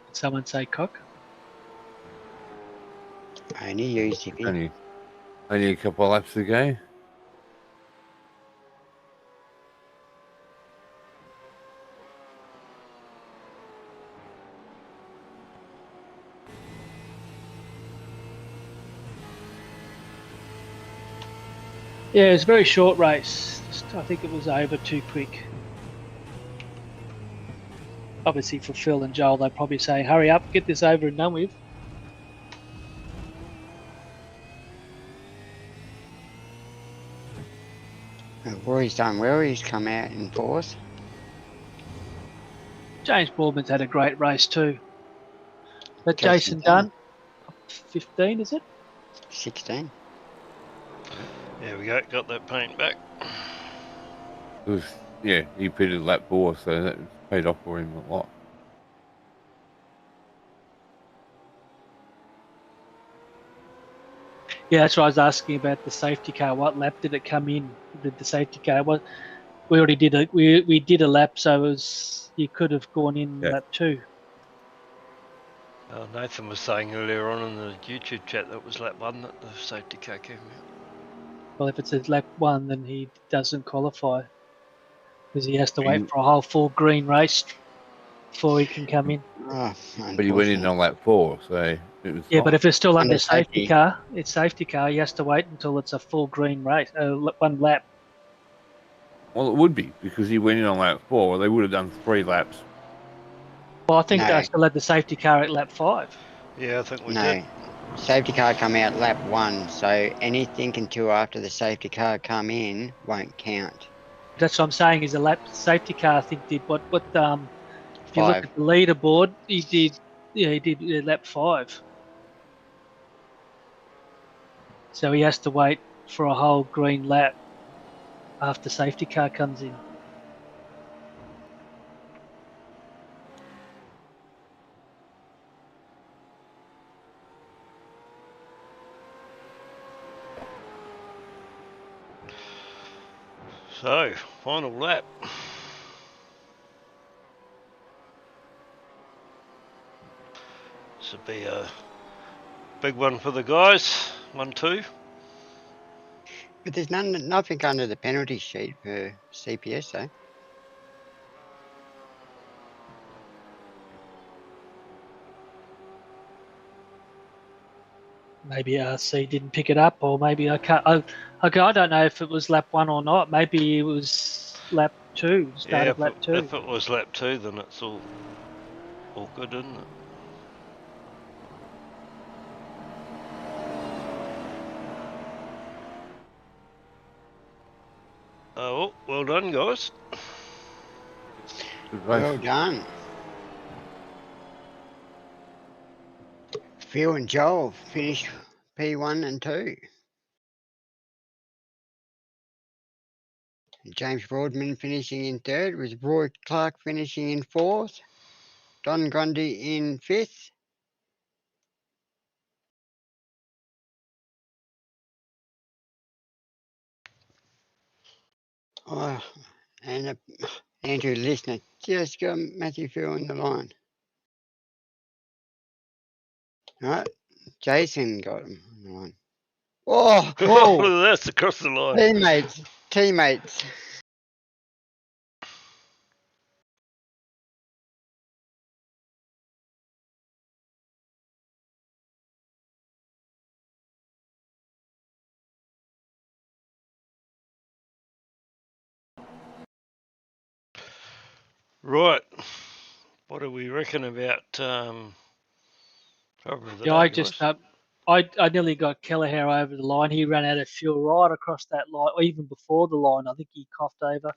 Did someone say cock? Only used if you... Only a couple of laps to go. Yeah, it was a very short race. I think it was over too quick. Obviously for Phil and Joel, they'd probably say, hurry up, get this over and done with. Roy's done well, he's come out in 4th. James Boardman's had a great race too. But Jason Jason Dunn, 15 is it? 16. There we go. Got that paint back. It was, yeah, he pitted lap 4, so that paid off for him a lot. Yeah, that's what I was asking about the safety car. What lap did it come in? Did the safety car? Well, we already did a we did a lap, so it was you could have gone in lap 2. Nathan was saying earlier on in the YouTube chat that was lap 1 that the safety car came out. Well, if it's a lap 1, then he doesn't qualify because he has to wait for a whole full green race before he can come in. Oh, But he went in on lap 4, so it was Yeah, fine. but if it's still under Under safety safety. car, it's safety car. He has to wait until it's a full green race, 1 lap. Well, it would be, because he went in on lap 4. They would have done 3 laps. Well, I think No. they still had the safety car at lap 5. Yeah, I think we No. did. Safety car come out lap 1, so anything until after the safety car come in won't count. That's what I'm saying. Is a lap safety car? I think did what? If you look 5. at the leaderboard, he did. Yeah, he did lap 5. So he has to wait for a whole green lap after safety car comes in. So, final lap. This would be a big one for the guys. 1-2. But there's nothing under the penalty sheet for CPS though. maybe RC didn't pick it up, or maybe I can't. Okay, I don't know if it was lap 1 or not. Maybe it was lap 2, start Yeah, of lap 2. if it was lap 2, then it's all good, isn't it? Oh, well done, guys. Good race. Well done. Phil and Joel finished P1 and 2. James Broadman finishing in 3rd, with Roy Clark finishing in 4th. Don Grundy in 5th. Oh, and Andrew Listener just got Matthew Phil on the line. All right, Jason got him on the line. Oh, Whoa. That's across the line. teammates. Right. What do we reckon about driver of the Yeah, day, I guys? just I nearly got Kelleher over the line. He ran out of fuel right across that line, or even before the line. I think he coughed over,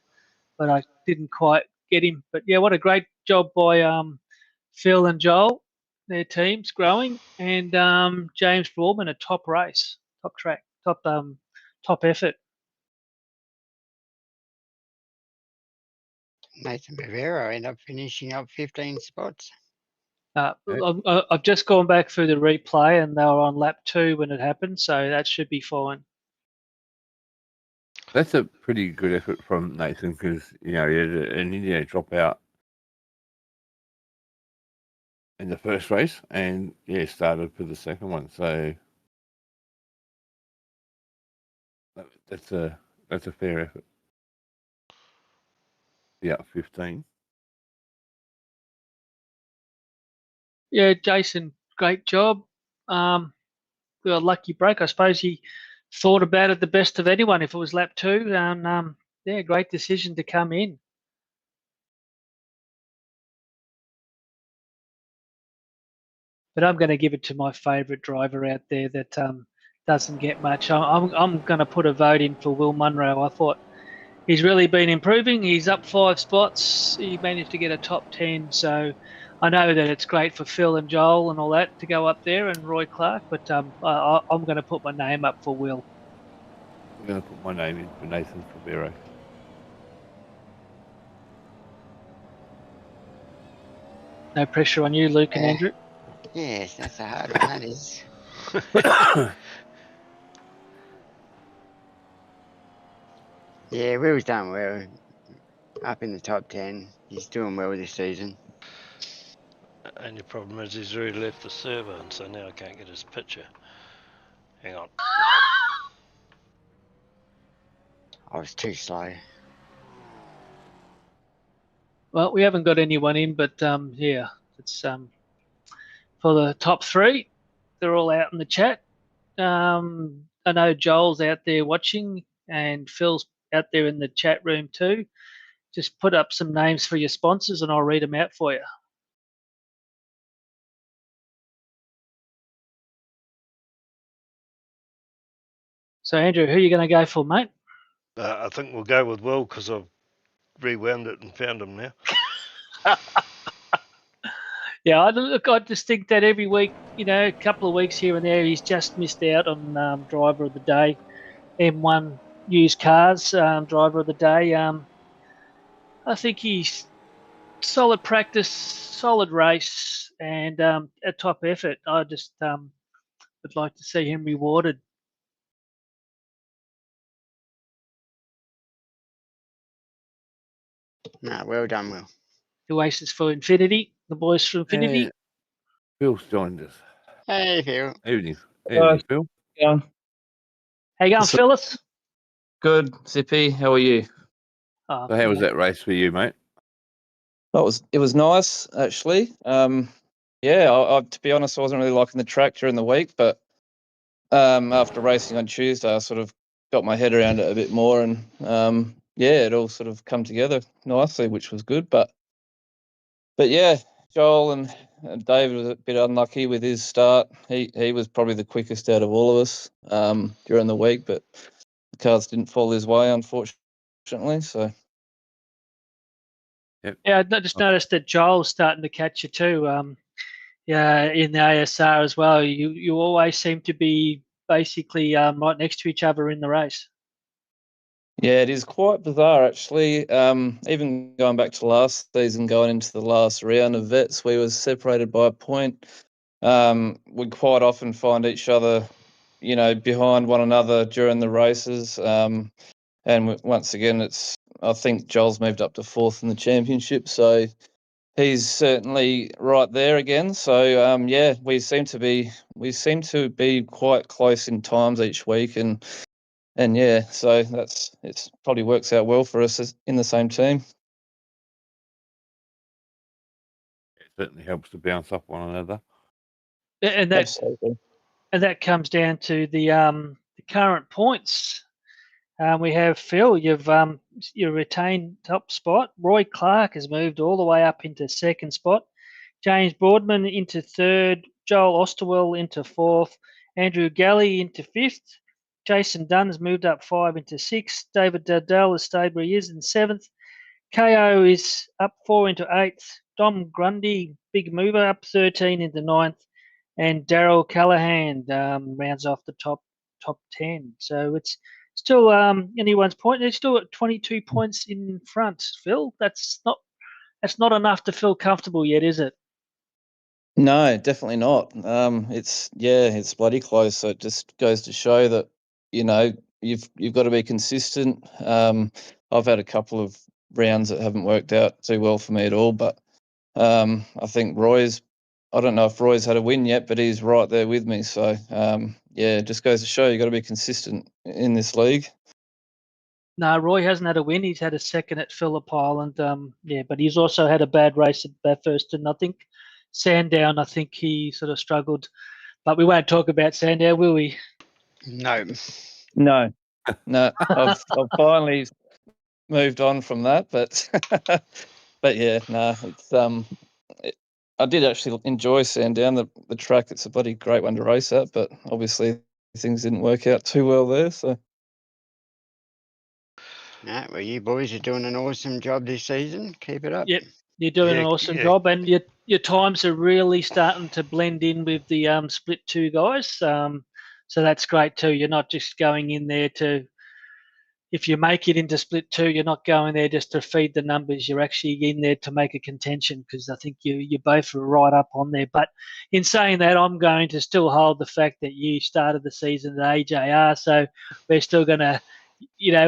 but I didn't quite get him. But yeah, what a great job by Phil and Joel. Their team's growing, and James Broadman, a top race, top track, top effort. Nathan Bavero ended up finishing up 15 spots. I've just gone back through the replay, and they were on lap 2 when it happened, so that should be fine. That's a pretty good effort from Nathan because, he had an India dropout in the first race and, started for the second one. So that's a fair effort. Yeah, 15. Yeah, Jason, great job. Got a lucky break. I suppose he thought about it the best of anyone if it was lap 2. And yeah, great decision to come in. But I'm going to give it to my favourite driver out there that doesn't get much. I'm going to put a vote in for Will Munro. I thought he's really been improving. He's up 5 spots. He managed to get a top 10. So I know that it's great for Phil and Joel and all that to go up there, and Roy Clark. But I'm going to put my name up for Will. I'm going to put my name in for Nathan Favero. No pressure on you, Luke and Andrew. Yes, that's a hard one, that is. Yeah, Will's done well. Up in the top 10. He's doing well this season. Only problem is he's already left the server, and so now I can't get his picture. Hang on. I was too slow. Well, we haven't got anyone in, but yeah, it's for the top 3. They're all out in the chat. I know Joel's out there watching, and Phil's out there in the chat room too. Just put up some names for your sponsors, and I'll read them out for you. So, Andrew, who are you going to go for, mate? I think we'll go with Will because I've rewound it and found him now. Yeah, I just think that every week, a couple of weeks here and there, he's just missed out on driver of the day. M1 used cars driver of the day. I think he's solid practice, solid race, and a top effort. I just would like to see him rewarded. No, well done, Will. The Oasis for Infinity, the boys from Infinity. And Phil's joined us. Hey, Phil. Evening, Phil. Yeah. How you going, So- Phyllis? Good, Zippy. How are you? Oh, So how was that race for you, mate? It was nice actually. Yeah, I to be honest, I wasn't really liking the track during the week, but after racing on Tuesday, I sort of got my head around it a bit more, and it all sort of come together nicely, which was good. But yeah, Joel and David was a bit unlucky with his start. He was probably the quickest out of all of us during the week, but the cars didn't fall his way, unfortunately. So Yeah, I just noticed that Joel's starting to catch you too. Yeah, in the ASR as well. You always seem to be basically right next to each other in the race. yeah, it is quite bizarre actually. Even going back to last season, going into the last round of vets, we were separated by a point. We quite often find each other, behind one another during the races. And once again, I think Joel's moved up to 4th in the championship, so he's certainly right there again. So we seem to be quite close in times each week, and so it's probably works out well for us in the same team. It certainly helps to bounce off one another. And Absolutely. that comes down to the current points. We have Phil. You retained top spot. Roy Clark has moved all the way up into 2nd spot. James Broadman into 3rd. Joel Osterwell into 4th. Andrew Galley into 5th. Jason Dunn has moved up 5 into 6th. David Dardell has stayed where he is in 7th. KO is up 4 into 8th. Dom Grundy, big mover, up 13 into 9th. And Daryl Callahan rounds off the top 10. So it's still anyone's point. They're still at 22 points in front. Phil, that's not enough to feel comfortable yet, is it? No, definitely not. It's bloody close. So it just goes to show that you've got to be consistent. I've had a couple of rounds that haven't worked out too well for me at all, but I think I don't know if Roy's had a win yet, but he's right there with me. So it just goes to show you've got to be consistent in this league. No, Roy hasn't had a win. He's had a 2nd at Phillip Island. But he's also had a bad race at Bathurst, and I think Sandown, I think he sort of struggled. But we won't talk about Sandown, will we? No. I've finally moved on from that, but I did actually enjoy Sandown, the track. It's a bloody great one to race at, but obviously things didn't work out too well there. So Well, you boys are doing an awesome job this season. Keep it up. Yep, you're doing an awesome job, and your times are really starting to blend in with the split 2 guys. So that's great too. You're not just going in there if you make it into split 2, you're not going there just to feed the numbers. You're actually in there to make a contention, because I think you both are right up on there. But in saying that, I'm going to still hold the fact that you started the season at AJR, so we're still going to,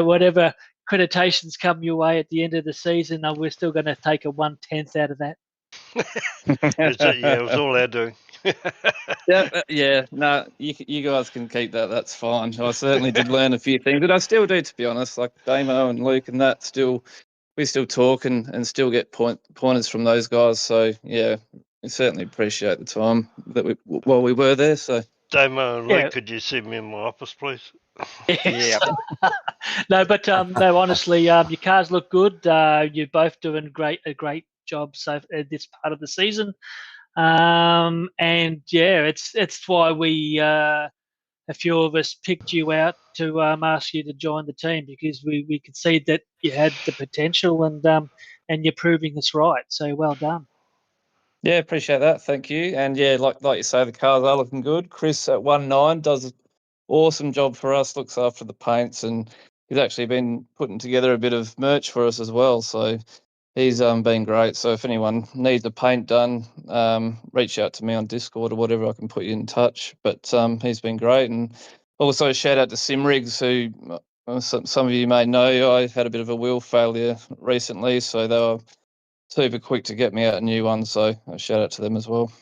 whatever accreditations come your way at the end of the season, we're still going to take a 1/10 out of that. It was all our doing. No, you guys can keep that. That's fine. I certainly did learn a few things, but I still do, to be honest. Like Damo and Luke and that, we still talk and still get pointers from those guys. So yeah, we certainly appreciate the time that while we were there. So Damo and Luke, could you see me in my office, please? Yeah. No, but no, honestly, your cars look good. You're both doing a great job so this part of the season. And yeah, it's why we a few of us picked you out to ask you to join the team, because we could see that you had the potential, and you're proving us right. So well done. Yeah, appreciate that. Thank you. And yeah, like you say, the cars are looking good. Chris at 1.9 does an awesome job for us, looks after the paints, and he's actually been putting together a bit of merch for us as well. So he's been great. So if anyone needs a paint done, reach out to me on Discord or whatever. I can put you in touch. But he's been great. And also shout out to Simrigs, who some of you may know. I had a bit of a wheel failure recently, so they were super quick to get me out a new one. So a shout out to them as well.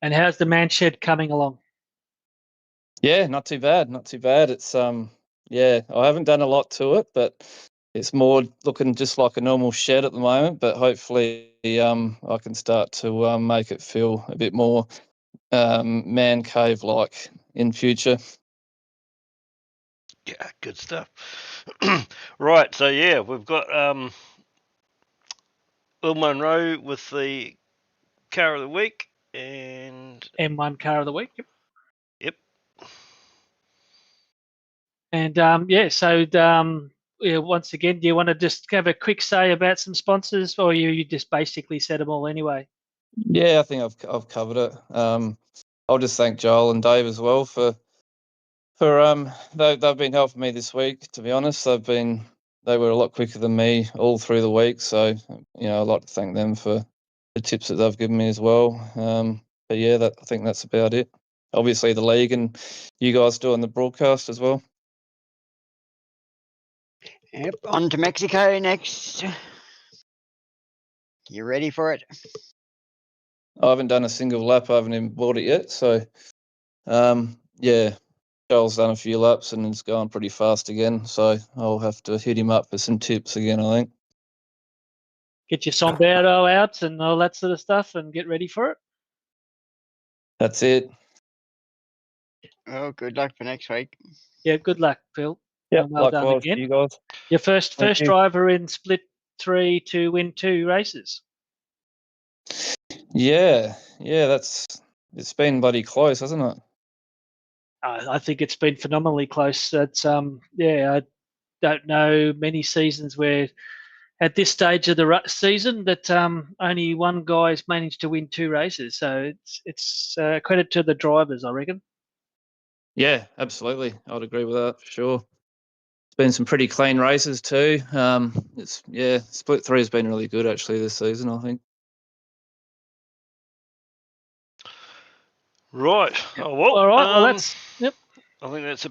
And how's the man shed coming along? Yeah, not too bad. Not too bad. It's I haven't done a lot to it, but it's more looking just like a normal shed at the moment. But hopefully, I can start to make it feel a bit more man cave like in future. Yeah, good stuff. Right, so yeah, we've got Will Monroe with the car of the week, and M1 car of the week. yep. And so once again, do you want to just have a quick say about some sponsors, or you just basically said them all anyway? Yeah, I think I've covered it. I'll just thank Joel and Dave as well for they've been helping me this week. To be honest, they were a lot quicker than me all through the week. So I'd like to thank them for the tips that they've given me as well. But yeah, I think that's about it. Obviously, the league and you guys doing the broadcast as well. Yep, on to Mexico next. You ready for it? I haven't done a single lap. I haven't even bought it yet. So, yeah, Joel's done a few laps and it's going pretty fast again. So I'll have to hit him up for some tips again, I think. Get your sombrero out and all that sort of stuff and get ready for it. That's it. Well, good luck for next week. Yeah, good luck, Phil. Yeah, well done likewise again. to you guys. Your first Thank you. driver in Split 3 to win 2 races. Yeah, it's been bloody close, hasn't it? I think it's been phenomenally close. It's I don't know many seasons where at this stage of the season that only one guy's managed to win 2 races. So it's credit to the drivers, I reckon. Yeah, absolutely. I'd agree with that for sure. It's been some pretty clean races too. Split 3 has been really good actually this season, I think. Right. Oh well. All right. Well, that's yep. I think that's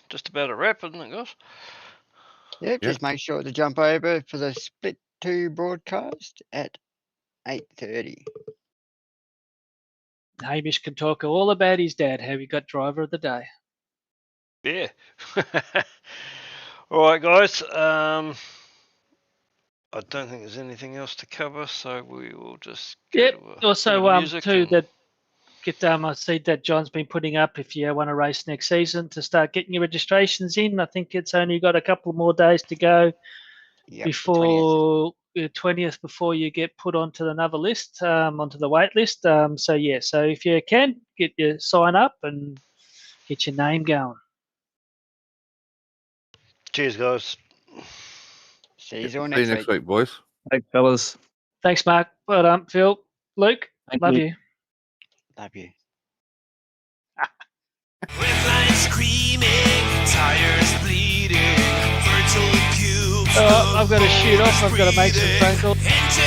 just about a wrap, isn't it, guys? Yep, just make sure to jump over for the Split 2 broadcast at 8:30. Hamish can talk all about his dad. Have you got driver of the day? Yeah. All right, guys. I don't think there's anything else to cover, so we will just go to a bit Also, of music too, and- that get I see that John's been putting up if you want to race next season to start getting your registrations in. I think it's only got a couple more days to go before 20th before you get put onto another list, onto the wait list. So if you can get your sign up and get your name going. Cheers, guys. See you all See you next week, boys. Thanks, fellas. Thanks, Mark. Well done, Phil. Luke, Thank love you. you. Love you. With lines screaming, tires bleeding, fertile cubes. I've got to shoot off. I've got to make some phone calls. Into